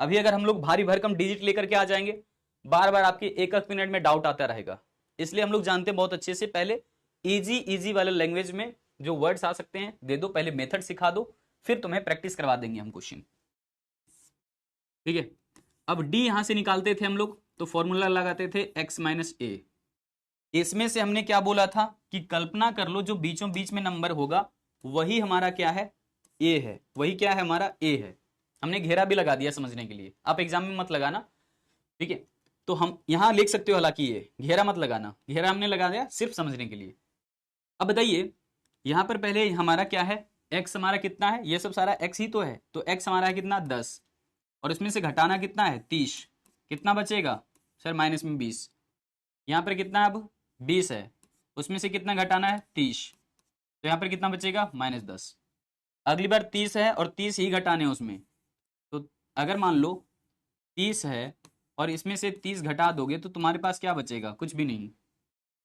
अभी अगर हम लोग भारी भरकम डिजिट लेकर के आ जाएंगे, बार बार आपके एक एक मिनट में डाउट आता रहेगा, इसलिए हम लोग जानते हैं बहुत अच्छे से, पहले इजी इजी वाले लैंग्वेज में जो वर्ड्स आ सकते हैं दे दो, पहले मेथड सिखा दो, फिर तुम्हें प्रैक्टिस करवा देंगे हम क्वेश्चन। ठीक है, अब डी यहां से निकालते थे हम लोग, तो फॉर्मूला लगाते थे x माइनस ए। इसमें से हमने क्या बोला था कि कल्पना कर लो जो बीचों बीच में नंबर होगा वही हमारा क्या है, ए है, वही क्या है हमारा ए है। हमने घेरा भी लगा दिया समझने के लिए, आप एग्जाम में मत लगाना, ठीक है। तो हम यहां लिख सकते हो, हालांकि ये घेरा मत लगाना, घेरा हमने लगा दिया सिर्फ समझने के लिए। अब बताइए यहां पर पहले हमारा क्या है, x हमारा कितना है, ये सब सारा x ही तो है, तो x हमारा है कितना 10, और इसमें से घटाना कितना है 30, कितना बचेगा सर माइनस में 20। यहाँ पर कितना अब 20 है, उसमें से कितना घटाना है 30, तो यहाँ पर कितना बचेगा -10। अगली बार 30 है और 30 ही घटाने उसमें, तो अगर मान लो 30 है और इसमें से 30 घटा दोगे तो तुम्हारे पास क्या बचेगा, कुछ भी नहीं।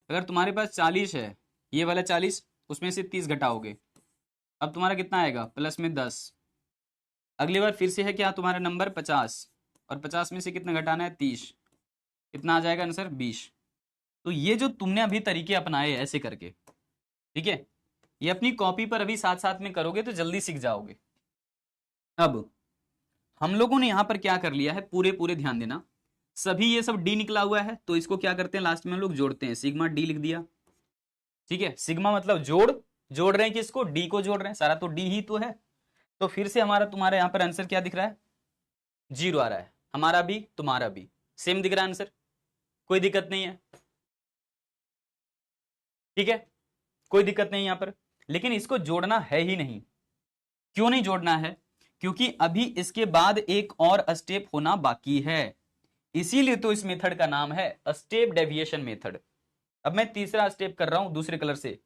अगर तुम्हारे पास 40 है, ये वाला 40, उसमें से 30 घटाओगे, अब तुम्हारा कितना आएगा प्लस में 10। अगली बार फिर से है क्या तुम्हारा नंबर 50, और 50 में से कितना घटाना है 30, कितना आ जाएगा आंसर 20। तो ये जो तुमने अभी तरीके अपनाए ऐसे करके, ठीक है, ये अपनी कॉपी पर अभी साथ साथ में करोगे तो जल्दी सीख जाओगे। अब हम लोगों ने यहां पर क्या कर लिया है, पूरे पूरे ध्यान देना, सभी ये सब डी निकला हुआ है, तो इसको क्या करते हैं लास्ट में हम लोग जोड़ते हैं, सिग्मा डी लिख दिया। ठीक है, सिग्मा मतलब जोड़ रहे हैं किसको, डी को जोड़ रहे हैं, सारा तो डी ही तो है। तो फिर से हमारा तुम्हारे यहाँ पर आंसर क्या दिख रहा है, 0 आ रहा है, हमारा भी तुम्हारा भी सेम दिख रहा है आंसर, कोई दिक्कत नहीं है। ठीक है, कोई दिक्कत नहीं यहां पर, लेकिन इसको जोड़ना है ही नहीं। क्यों नहीं जोड़ना है? क्योंकि अभी इसके बाद एक और स्टेप होना बाकी है, इसीलिए तो इस मेथड का नाम है स्टेप डेविएशन मेथड। अब मैं तीसरा स्टेप कर रहा हूं दूसरे कलर से।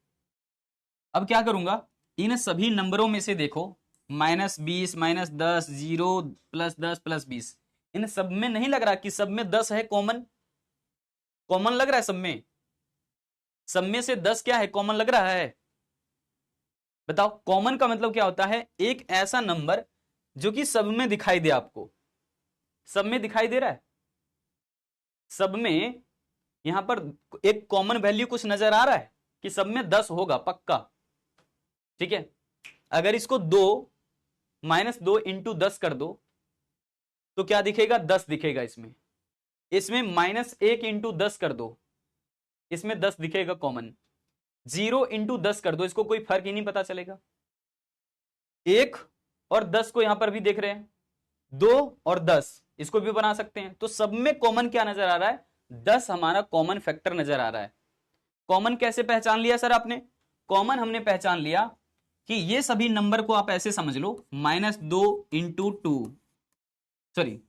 अब क्या करूंगा, इन सभी नंबरों में से देखो, -20, -10, 0, +10, +20, इन सब में नहीं लग रहा कि सब में 10 है कॉमन? कॉमन लग रहा है सब में? सब में से 10 क्या है, कॉमन लग रहा है? बताओ, कॉमन का मतलब क्या होता है? एक ऐसा नंबर जो कि सब में दिखाई दे। आपको सब में दिखाई दे रहा है? सब में यहां पर एक कॉमन वैल्यू कुछ नजर आ रहा है कि सब में 10 होगा पक्का? ठीक है, अगर इसको 2 इंटू 10 कर दो तो क्या दिखेगा? 10 दिखेगा। इसमें -1 इंटू 10 कर दो, इसमें 10 दिखेगा कॉमन। 0 इंटू 10 कर दो, इसको कोई फर्क ही नहीं पता चलेगा। 1 और 10 को यहां पर भी देख रहे हैं, 2 और 10 इसको भी बना सकते हैं। तो सब में कॉमन क्या नजर आ रहा है? 10 हमारा कॉमन फैक्टर नजर आ रहा है। कॉमन कैसे पहचान लिया सर आपने? कॉमन हमने पहचान लिया कि ये सभी नंबर को आप ऐसे समझ लो, -2 इंटू 2, सॉरी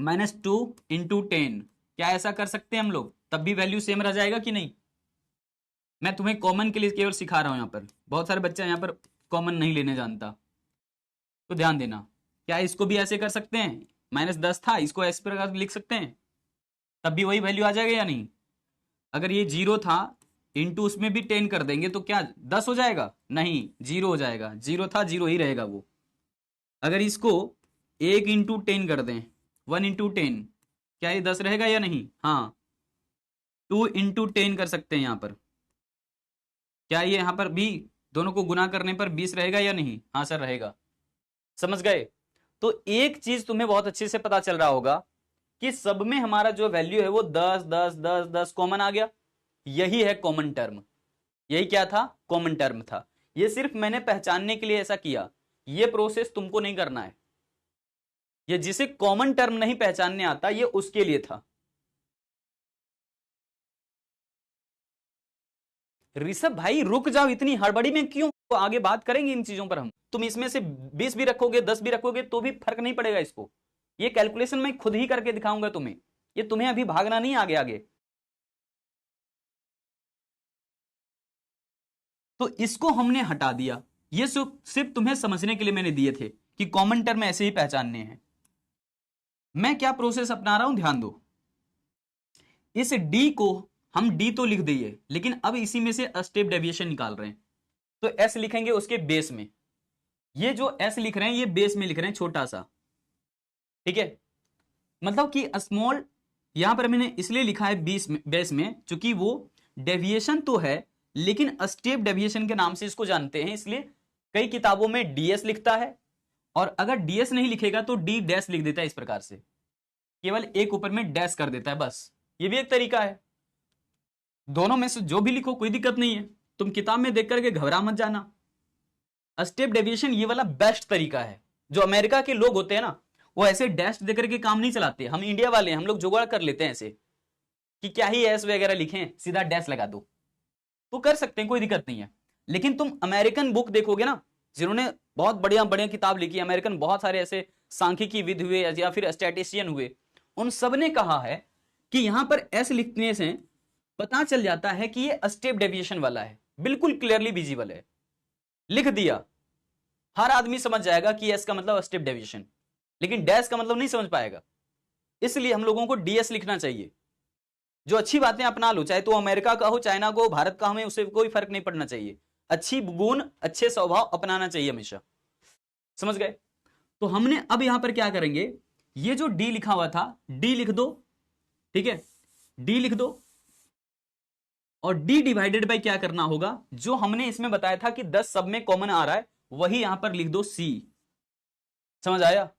-2 इंटू 10। क्या ऐसा कर सकते हैं हम लोग? तब भी वैल्यू सेम रह जाएगा कि नहीं? मैं तुम्हें कॉमन के लिए केवल सिखा रहा हूं, यहां पर बहुत सारे बच्चे यहां पर कॉमन नहीं लेने जानता, तो ध्यान देना। क्या इसको भी ऐसे कर सकते हैं? -10 था, इसको इस प्रकार लिख सकते हैं, तब भी वही वैल्यू आ जाएगा या नहीं? अगर ये 0 था, इंटू उसमें भी 10 कर देंगे तो क्या 10 हो जाएगा? नहीं, 0 हो जाएगा। 0 था, 0 ही रहेगा वो। अगर इसको 1 इंटू 10 कर दें, 1 इंटू 10, क्या ये 10 रहेगा या नहीं? हाँ, 2 इंटू 10 कर सकते हैं यहां पर, क्या ये यहां पर भी दोनों को गुना करने पर 20 रहेगा या नहीं? हाँ सर रहेगा। समझ गए? तो एक चीज तुम्हें बहुत अच्छे से पता चल रहा होगा कि सब में हमारा जो वैल्यू है वो 10 10 10 10 कॉमन आ गया। यही है कॉमन टर्म। यही क्या था? कॉमन टर्म था। ये सिर्फ मैंने पहचानने के लिए ऐसा किया, ये प्रोसेस तुमको नहीं करना है। ये जिसे कॉमन टर्म नहीं पहचानने आता, ये उसके लिए था। ऋषभ भाई रुक जाओ, इतनी हड़बड़ी में क्यों? तो आगे बात करेंगे इन चीजों पर हम। तुम इसमें से 20 भी रखोगे, 10 भी रखोगे तो भी फर्क नहीं पड़ेगा इसको। ये कैलकुलेशन मैं खुद ही करके दिखाऊंगा तुम्हें। ये तुम्हें अभी भागना नहीं आगे आगे। तो इसको हमने हटा दिया। ये सिर्फ तुम्हें समझने के लिए मैंने दिए थे कि कॉमन टर्म ऐसे ही पहचानने हैं। मैं क्या प्रोसेस अपना रहा हूं, ध्यान दो। इस डी को हम डी तो लिख दिए, लेकिन अब इसी में से स्टेप डेविएशन निकाल रहे हैं। तो एस लिखेंगे उसके बेस में। ये जो एस लिख रहे हैं ये बेस में लिख रहे हैं, छोटा सा। ठीक है, मतलब कि स्मॉल यहां पर मैंने इसलिए लिखा है बेस में, चूंकि वो डेविएशन तो है लेकिन स्टेप डेविएशन के नाम से इसको जानते हैं, इसलिए कई किताबों में डीएस लिखता है, और अगर डीएस नहीं लिखेगा तो डी डैश लिख देता है। इस प्रकार से केवल एक ऊपर में डैश कर देता है, बस। ये भी एक तरीका है। दोनों में से जो भी लिखो कोई दिक्कत नहीं है, तुम किताब में देख करके घबरा मत जाना। स्टेप डेविएशन ये वाला बेस्ट तरीका है। जो अमेरिका के लोग होते हैं ना, वो ऐसे डैश देकर के काम नहीं चलाते। हम इंडिया वाले हैं, हम लोग जुगाड़ कर लेते हैं ऐसे कि क्या ही एस वगैरह लिखें, सीधा डैश लगा दो, तो कर सकते हैं, कोई दिक्कत नहीं है। लेकिन तुम अमेरिकन बुक देखोगे ना, जिन्होंने बहुत बढ़िया बढ़िया किताब लिखी, अमेरिकन बहुत सारे ऐसे सांख्यिकी विद हुए या फिर स्टैटिस्टिशियन हुए, उन सब ने कहा है कि यहां पर एस लिखने से पता चल जाता है कि ये स्टेप डेविएशन वाला है, बिल्कुल क्लियरली विजिबल है। लिख दिया, हर आदमी समझ जाएगा कि एस का मतलब स्टेप डेविएशन, लेकिन डैश का मतलब नहीं समझ पाएगा। इसलिए हम लोगों को डीएस लिखना चाहिए। जो अच्छी बातें अपना लो, चाहे तो अमेरिका का हो, चाइना को, भारत का, हमें उससे कोई फर्क नहीं पड़ना चाहिए। अच्छी गुण, अच्छे स्वभाव अपनाना चाहिए हमेशा। समझ गए? तो हमने अब यहां पर क्या करेंगे, ये जो डी लिखा हुआ था, डी लिख दो। ठीक है, डी लिख दो, और डी डिवाइडेड बाय क्या करना होगा, जो हमने इसमें बताया था कि 10 सब में कॉमन आ रहा है, वही यहां पर लिख दो सी। समझ आया?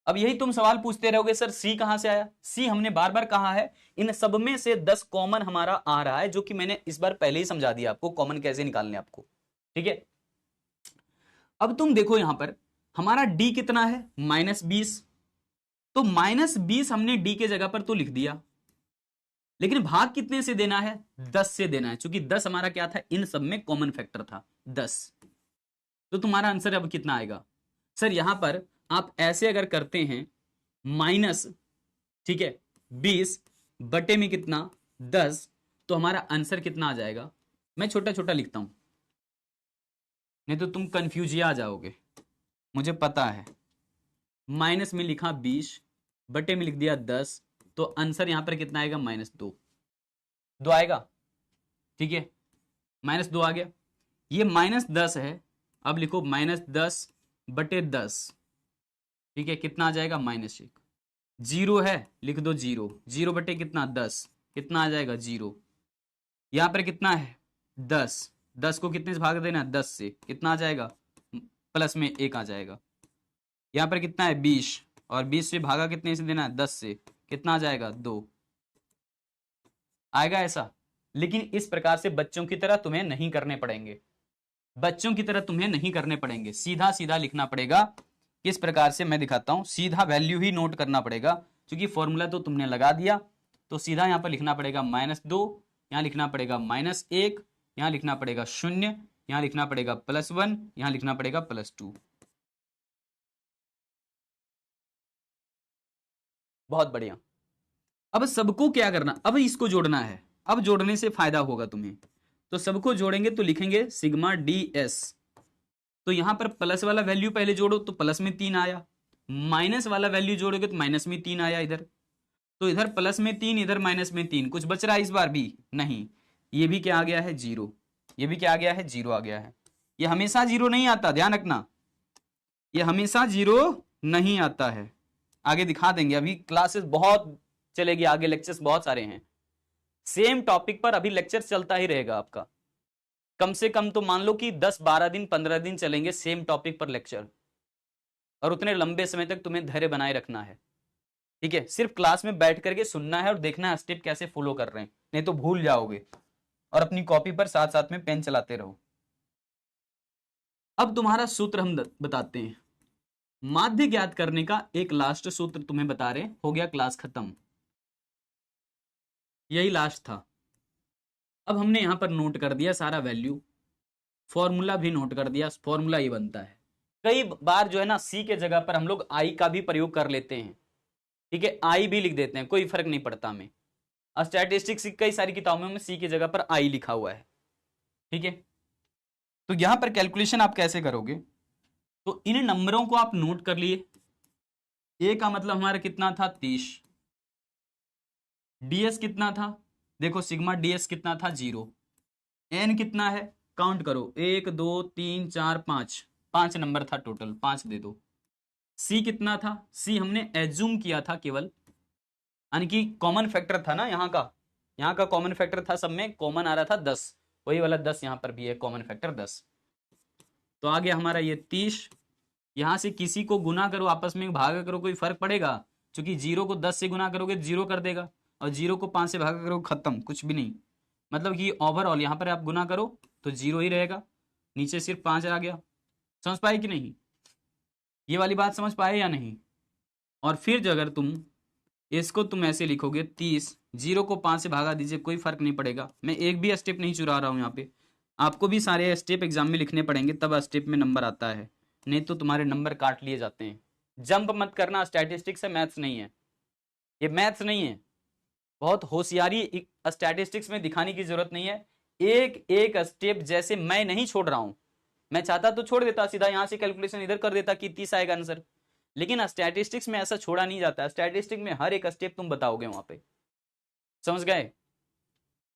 अब यही तुम सवाल पूछते रहोगे, सर सी कहां से आया? सी हमने बार बार कहा है, इन सब में से 10 कॉमन हमारा आ रहा है, जो कि मैंने इस बार पहले ही समझा दिया आपको कॉमन कैसे निकालने आपको। ठीक है, अब तुम देखो यहां पर हमारा डी कितना है, -20। तो -20 हमने डी के जगह पर तो लिख दिया, लेकिन भाग कितने से देना है? 10 से देना है, क्योंकि 10 हमारा क्या था, इन सब में कॉमन फैक्टर था 10। तो तुम्हारा आंसर अब कितना आएगा? सर यहां पर आप ऐसे अगर करते हैं माइनस, ठीक है, 20 बटे में कितना 10, तो हमारा आंसर कितना आ जाएगा? मैं छोटा छोटा लिखता हूं, नहीं तो तुम कंफ्यूज आ जाओगे, मुझे पता है। माइनस में लिखा 20 बटे में लिख दिया 10, तो आंसर यहां पर कितना आएगा? -2। 2 आएगा, ठीक है, -2 आ गया। ये -10 है, अब लिखो -10 बटे 10, ठीक है, कितना आ जाएगा? -1। 0 है, लिख दो 0, 0 बटे कितना 10, कितना आ जाएगा? 0। यहां पर कितना है? 10, 10 को कितने से भाग देना? 10 से, कितना आ जाएगा? प्लस में 1 आ जाएगा। यहां पर कितना है? 20, और 20 से भागा कितने से देना है? 10 से, कितना आ जाएगा? 2 आएगा ऐसा। लेकिन इस प्रकार से बच्चों की तरह तुम्हें नहीं करने पड़ेंगे, बच्चों की तरह तुम्हें नहीं करने पड़ेंगे, सीधा सीधा लिखना पड़ेगा। किस प्रकार से मैं दिखाता हूं, सीधा वैल्यू ही नोट करना पड़ेगा, क्योंकि फॉर्मूला तो तुमने लगा दिया, तो सीधा यहां पर लिखना पड़ेगा -2, यहां लिखना पड़ेगा -1, यहां लिखना पड़ेगा 0, यहां लिखना पड़ेगा +1, यहां लिखना पड़ेगा +2। बहुत बढ़िया। अब सबको क्या करना, अब इसको जोड़ना है, अब जोड़ने से फायदा होगा तुम्हें। तो सबको जोड़ेंगे तो लिखेंगे सिग्मा ds, तो यहां पर प्लस वाला वैल्यू पहले जोड़ो तो प्लस में 3 आया, माइनस वाला वैल्यू जोड़ोगे तो माइनस में 3 आया इधर, तो इधर प्लस में 3, इधर माइनस में 3, कुछ बच रहा है इस बार भी नहीं। ये भी क्या आ गया है? 0। ये भी क्या आ गया है? 0 आ गया है। ये हमेशा 0 नहीं आता, ध्यान रखना, ये हमेशा 0 नहीं आता है। आगे दिखा देंगे, अभी क्लासेस बहुत चलेगी, आगे लेक्चर्स बहुत सारे हैं, सेम टॉपिक पर अभी लेक्चर चलता ही रहेगा आपका। कम से कम तो मान लो कि 10-12 दिन 15 दिन चलेंगे सेम टॉपिक पर लेक्चर, और उतने लंबे समय तक तुम्हें धैर्य बनाए रखना है, ठीक है। सिर्फ क्लास में बैठ करके सुनना है और देखना है स्टेप कैसे फॉलो कर रहे हैं, नहीं तो भूल जाओगे। और अपनी कॉपी पर साथ साथ में पेन चलाते रहो। अब तुम्हारा सूत्र हम बताते हैं, माध्य ज्ञात करने का एक लास्ट सूत्र तुम्हें बता रहे, हो गया क्लास खत्म, यही लास्ट था। अब हमने यहां पर नोट कर दिया सारा वैल्यू, फॉर्मूला भी नोट कर दिया, फॉर्मूला ही बनता है। कई बार जो है ना सी के जगह पर हम लोग आई का भी प्रयोग कर लेते हैं, ठीक है, आई भी लिख देते हैं, कोई फर्क नहीं पड़ता हमें। स्टैटिस्टिक्स की कई सारी किताबों में सी की जगह पर आई लिखा हुआ है, ठीक है। तो यहां पर कैलकुलेशन आप कैसे करोगे, तो इन नंबरों को आप नोट कर लिए। ए का मतलब हमारा कितना था? 30। डीएस कितना था? देखो सिग्मा डीएस कितना था? 0। एन कितना है? काउंट करो, 1 2 3 4 5, 5 नंबर था टोटल, 5 दे दो। सी कितना था? सी हमने एज्यूम किया था केवल, यानी कि कॉमन फैक्टर था ना यहाँ का कॉमन फैक्टर था, सब में कॉमन आ रहा था 10, वही वाला 10 यहाँ पर भी है, कॉमन फैक्टर 10। तो आ गया हमारा ये 30। यहां से किसी को गुना करो, आपस में भागा करो, कोई फर्क पड़ेगा? क्योंकि 0 को 10 से गुना करोगे 0 कर देगा, और 0 को 5 से भागा करो, खत्म, कुछ भी नहीं। मतलब कि ओवरऑल यहाँ पर आप गुना करो तो 0 ही रहेगा, नीचे सिर्फ 5 आ गया। समझ पाए कि नहीं? ये वाली बात समझ पाए या नहीं? और फिर जो अगर इसको तुम ऐसे लिखोगे 30, 0 को 5 से भागा दीजिए, कोई फर्क नहीं पड़ेगा। मैं एक भी स्टेप नहीं चुरा रहा हूं यहाँ पे, आपको भी सारे स्टेप एग्जाम में लिखने पड़ेंगे, तब स्टेप में नंबर आता है, नहीं तो तुम्हारे नंबर काट लिए जाते हैं। जंप मत करना, स्टैटिस्टिक्स है, मैथ्स नहीं है, ये मैथ्स नहीं है। बहुत होशियारी स्टैटिस्टिक्स में दिखाने की जरूरत नहीं है, एक एक स्टेप जैसे मैं नहीं छोड़ रहा हूं, मैं चाहता तो छोड़ देता, सीधा यहां से कैलकुलेशन इधर कर देता कि 30 आएगा आंसर, लेकिन स्टैटिस्टिक्स में ऐसा छोड़ा नहीं जाता। स्टैटिस्टिक्स में हर एक स्टेप तुम बताओगे वहां पे, समझ गए?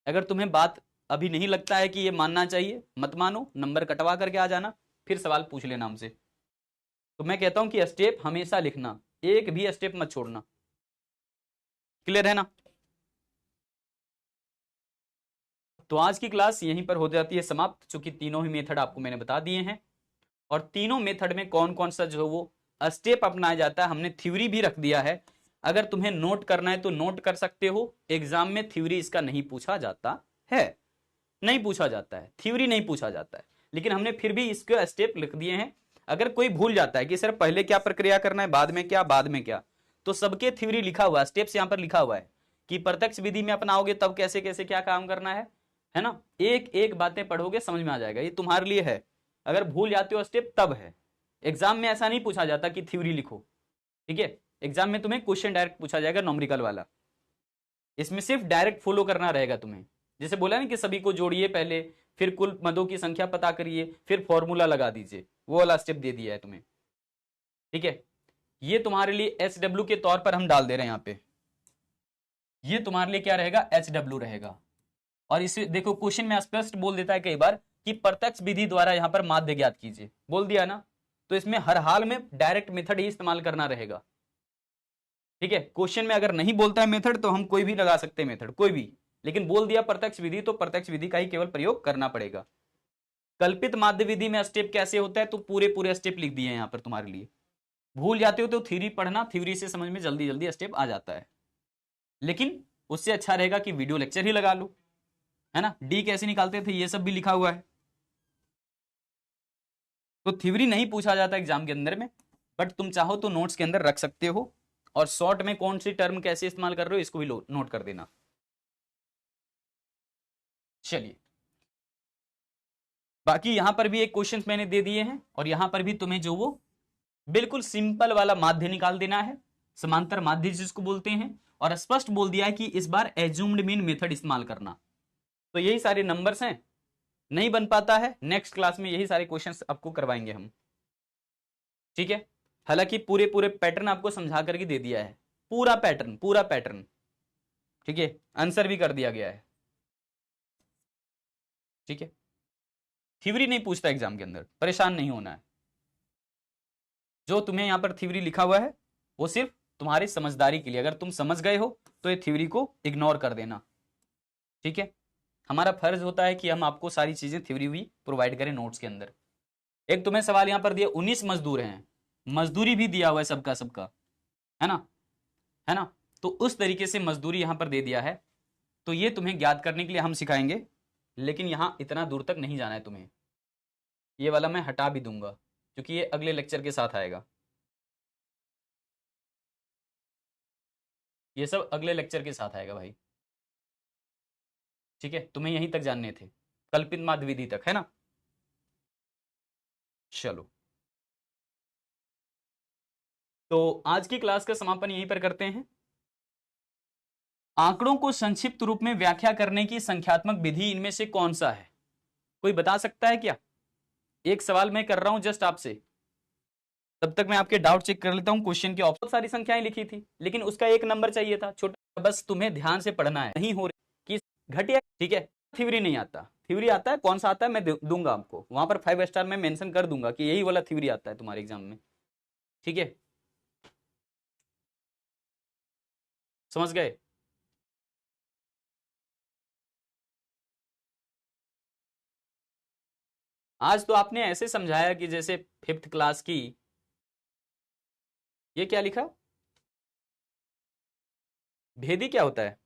अगर तुम्हें बात अभी नहीं लगता है कि ये मानना चाहिए, मत मानो, नंबर कटवा करके आ जाना, फिर सवाल पूछ लेना हमसे। तो मैं कहता हूं कि स्टेप हमेशा लिखना, एक भी स्टेप मत छोड़ना। क्लियर है ना? तो आज की क्लास यहीं पर हो जाती है समाप्त, चूंकि तीनों ही मेथड आपको मैंने बता दिए हैं, और तीनों मेथड में कौन कौन सा जो वो स्टेप अपनाया जाता है, हमने थ्योरी भी रख दिया है। अगर तुम्हें नोट करना है तो नोट कर सकते हो, एग्जाम में थ्योरी इसका नहीं पूछा जाता है, नहीं पूछा जाता है, थ्योरी नहीं पूछा जाता है, लेकिन हमने फिर भी इसके स्टेप लिख दिए हैं। अगर कोई भूल जाता है कि सर पहले क्या प्रक्रिया करना है, बाद में क्या, तो सबके थ्योरी लिखा हुआ है, स्टेप्स यहां पर लिखा हुआ है कि प्रत्यक्ष विधि में अपनाओगे तब कैसे कैसे क्या काम करना है ना। एक एक बातें पढ़ोगे समझ में आ जाएगा, ये तुम्हारे लिए है। अगर भूल जाते हो स्टेप तब है। एग्जाम में ऐसा नहीं पूछा जाता कि थ्योरी लिखो, ठीक है। एग्जाम में तुम्हें क्वेश्चन डायरेक्ट पूछा जाएगा न्यूमेरिकल वाला, इसमें सिर्फ डायरेक्ट फॉलो करना रहेगा तुम्हें। जैसे बोला ना कि सभी को जोड़िए पहले, फिर कुल मदों की संख्या पता करिए, फिर फॉर्मूला लगा दीजिए, वो वाला स्टेप दे दिया है तुम्हें, ठीक है। ये तुम्हारे लिए SW के तौर पर हम डाल दे रहे हैं यहाँ पे, ये तुम्हारे लिए क्या रहेगा, HW रहेगा। और इसे देखो क्वेश्चन में स्पष्ट बोल देता है कई बार कि प्रत्यक्ष विधि द्वारा यहां पर माध्य ज्ञात कीजिए, बोल दिया ना, तो इसमें हर हाल में डायरेक्ट मेथड ही इस्तेमाल करना रहेगा, ठीक है। क्वेश्चन में अगर नहीं बोलता है मेथड तो हम कोई भी लगा सकते हैं मेथड, कोई भी, लेकिन बोल दिया प्रत्यक्ष विधि तो प्रत्यक्ष विधि का ही केवल प्रयोग करना पड़ेगा। कल्पित माध्य विधि में स्टेप कैसे होता है, तो पूरे पूरे स्टेप लिख दिए यहां पर तुम्हारे लिए। भूल जाते हो तो थ्योरी पढ़ना, थ्योरी से समझ में जल्दी जल्दी स्टेप आ जाता है, लेकिन उससे अच्छा रहेगा कि वीडियो लेक्चर ही लगा लो, है ना। डी कैसे निकालते थे ये सब भी लिखा हुआ है। तो थ्योरी नहीं पूछा जाता एग्जाम के अंदर में, बट तुम चाहो तो नोट्स के अंदर रख सकते हो, और शॉर्ट में कौन सी टर्म कैसे इस्तेमाल कर रहे हो इसको भी नोट कर देना। चलिए, बाकी यहां पर भी एक क्वेश्चन मैंने दे दिए हैं, और यहां पर भी तुम्हें जो वो बिल्कुल सिंपल वाला माध्य निकाल देना है, समांतर माध्य जिसको बोलते हैं, और स्पष्ट बोल दिया है कि इस बार एज्यूम्ड मीन मेथड इस्तेमाल करना। तो यही सारे नंबर्स हैं, नहीं बन पाता है नेक्स्ट क्लास में यही सारे क्वेश्चंस आपको करवाएंगे हम, ठीक है। हालांकि पूरे पूरे पैटर्न आपको समझा करके दे दिया है, पूरा पैटर्न, ठीक है। आंसर भी कर दिया गया है, ठीक है। थ्योरी नहीं पूछता एग्जाम के अंदर, परेशान नहीं होना है। जो तुम्हें यहां पर थ्योरी लिखा हुआ है वो सिर्फ तुम्हारी समझदारी के लिए, अगर तुम समझ गए हो तो ये थ्योरी को इग्नोर कर देना, ठीक है। हमारा फर्ज होता है कि हम आपको सारी चीजें थ्योरी भी प्रोवाइड करें नोट्स के अंदर। एक तुम्हें सवाल यहां पर दिया, 19 मजदूर हैं, मजदूरी भी दिया हुआ है सबका सबका, है ना, है ना। तो उस तरीके से मजदूरी यहां पर दे दिया है, तो ये तुम्हें ज्ञात करने के लिए हम सिखाएंगे, लेकिन यहां इतना दूर तक नहीं जाना है तुम्हें। ये वाला मैं हटा भी दूंगा क्योंकि ये अगले लेक्चर के साथ आएगा, ये सब अगले लेक्चर के साथ आएगा भाई, ठीक है। तुम्हें यहीं तक जानने थे, कल्पित माध्य विधि तक, है ना। चलो, तो आज की क्लास का समापन यहीं पर करते हैं। आंकड़ों को संक्षिप्त रूप में व्याख्या करने की संख्यात्मक विधि इनमें से कौन सा है, कोई बता सकता है क्या। एक सवाल मैं कर रहा हूं जस्ट आपसे, तब तक मैं आपके डाउट चेक कर लेता हूं। क्वेश्चन की बहुत सारी संख्याएं लिखी थी, लेकिन उसका एक नंबर चाहिए था छोटा, बस तुम्हें ध्यान से पढ़ना है, नहीं हो रही कि घटिया, ठीक है। थ्योरी नहीं आता, थ्योरी आता है, कौन सा आता है मैं दूंगा आपको, वहां पर 5 स्टार में मेंशन कर दूंगा कि यही वाला थ्योरी आता है तुम्हारे एग्जाम में, ठीक है। समझ गए। आज तो आपने ऐसे समझाया कि जैसे 5th क्लास की, ये क्या लिखा, भेदी क्या होता है,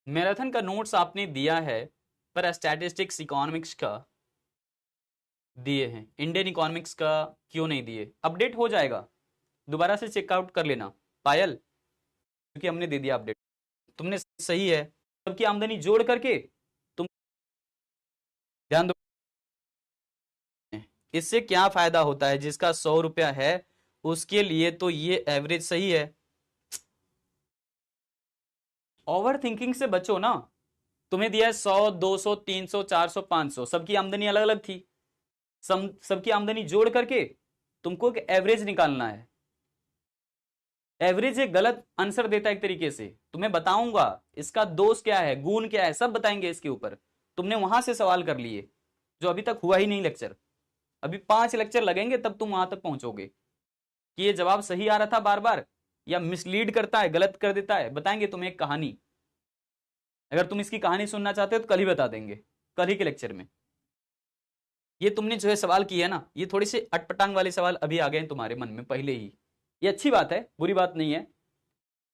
मैराथन का नोट्स आपने दिया है, पर स्टैटिस्टिक्स इकोनॉमिक्स का दिए हैं, इंडियन इकोनॉमिक्स का क्यों नहीं दिए, अपडेट हो जाएगा, दोबारा से चेकआउट कर लेना पायल, क्योंकि हमने दे दिया अपडेट। तुमने सही है, सबकी आमदनी जोड़ करके तुम ध्यान दो, इससे क्या फायदा होता है, जिसका 100 रुपया है उसके लिए तो ये एवरेज सही है। ओवर थिंकिंग से बचो ना, तुम्हें दिया है 100, 200, 300, 400, 500, सबकी आमदनी अलग अलग थी, सबकी आमदनी जोड़ करके तुमको एक एवरेज निकालना है। एवरेज एक गलत आंसर देता है एक तरीके से, तुम्हें बताऊंगा इसका दोष क्या है, गुण क्या है, सब बताएंगे इसके ऊपर। तुमने वहां से सवाल कर लिए जो अभी तक हुआ ही नहीं लेक्चर, अभी 5 लेक्चर लगेंगे तब तुम वहां तक पहुंचोगे कि ये जवाब सही आ रहा था बार बार या मिसलीड करता है, गलत कर देता है। बताएंगे तुम्हें एक कहानी, अगर तुम इसकी कहानी सुनना चाहते हो तो कल ही बता देंगे, कल ही के लेक्चर में। ये तुमने जो है सवाल किया ना, ये थोड़ी से अटपटांग वाले सवाल अभी आ गए हैं तुम्हारे मन में पहले ही, ये अच्छी बात है, बुरी बात नहीं है,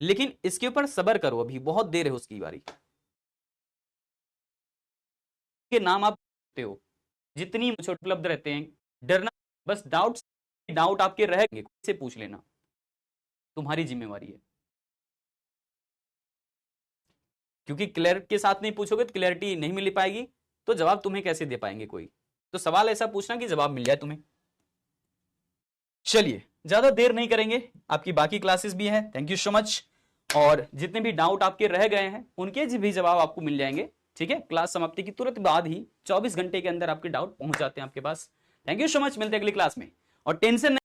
लेकिन इसके ऊपर सब्र करो, अभी बहुत देर है उसकी बारी के नाम आप हो, जितनी उपलब्ध रहते हैं, डरना बस, डाउट आपके रहेंगे से पूछ लेना। तुम्हारी जिम्मेवारी है, क्योंकि क्लियर के साथ नहीं पूछोगे तो क्लियरिटी नहीं मिल पाएगी, तो जवाब तुम्हें कैसे दे पाएंगे कोई। तो सवाल ऐसा पूछना कि जवाब मिल जाए तुम्हें। चलिए ज्यादा देर नहीं करेंगे, आपकी बाकी क्लासेस भी हैं। Thank you so much. और जितने भी डाउट आपके रह गए हैं उनके भी जवाब आपको मिल जाएंगे, ठीक है। क्लास समाप्ति की तुरंत बाद ही 24 घंटे के अंदर आपके डाउट पहुंच जाते हैं आपके पास। थैंक यू सो मच, मिलते हैं अगली क्लास में। और टेंशन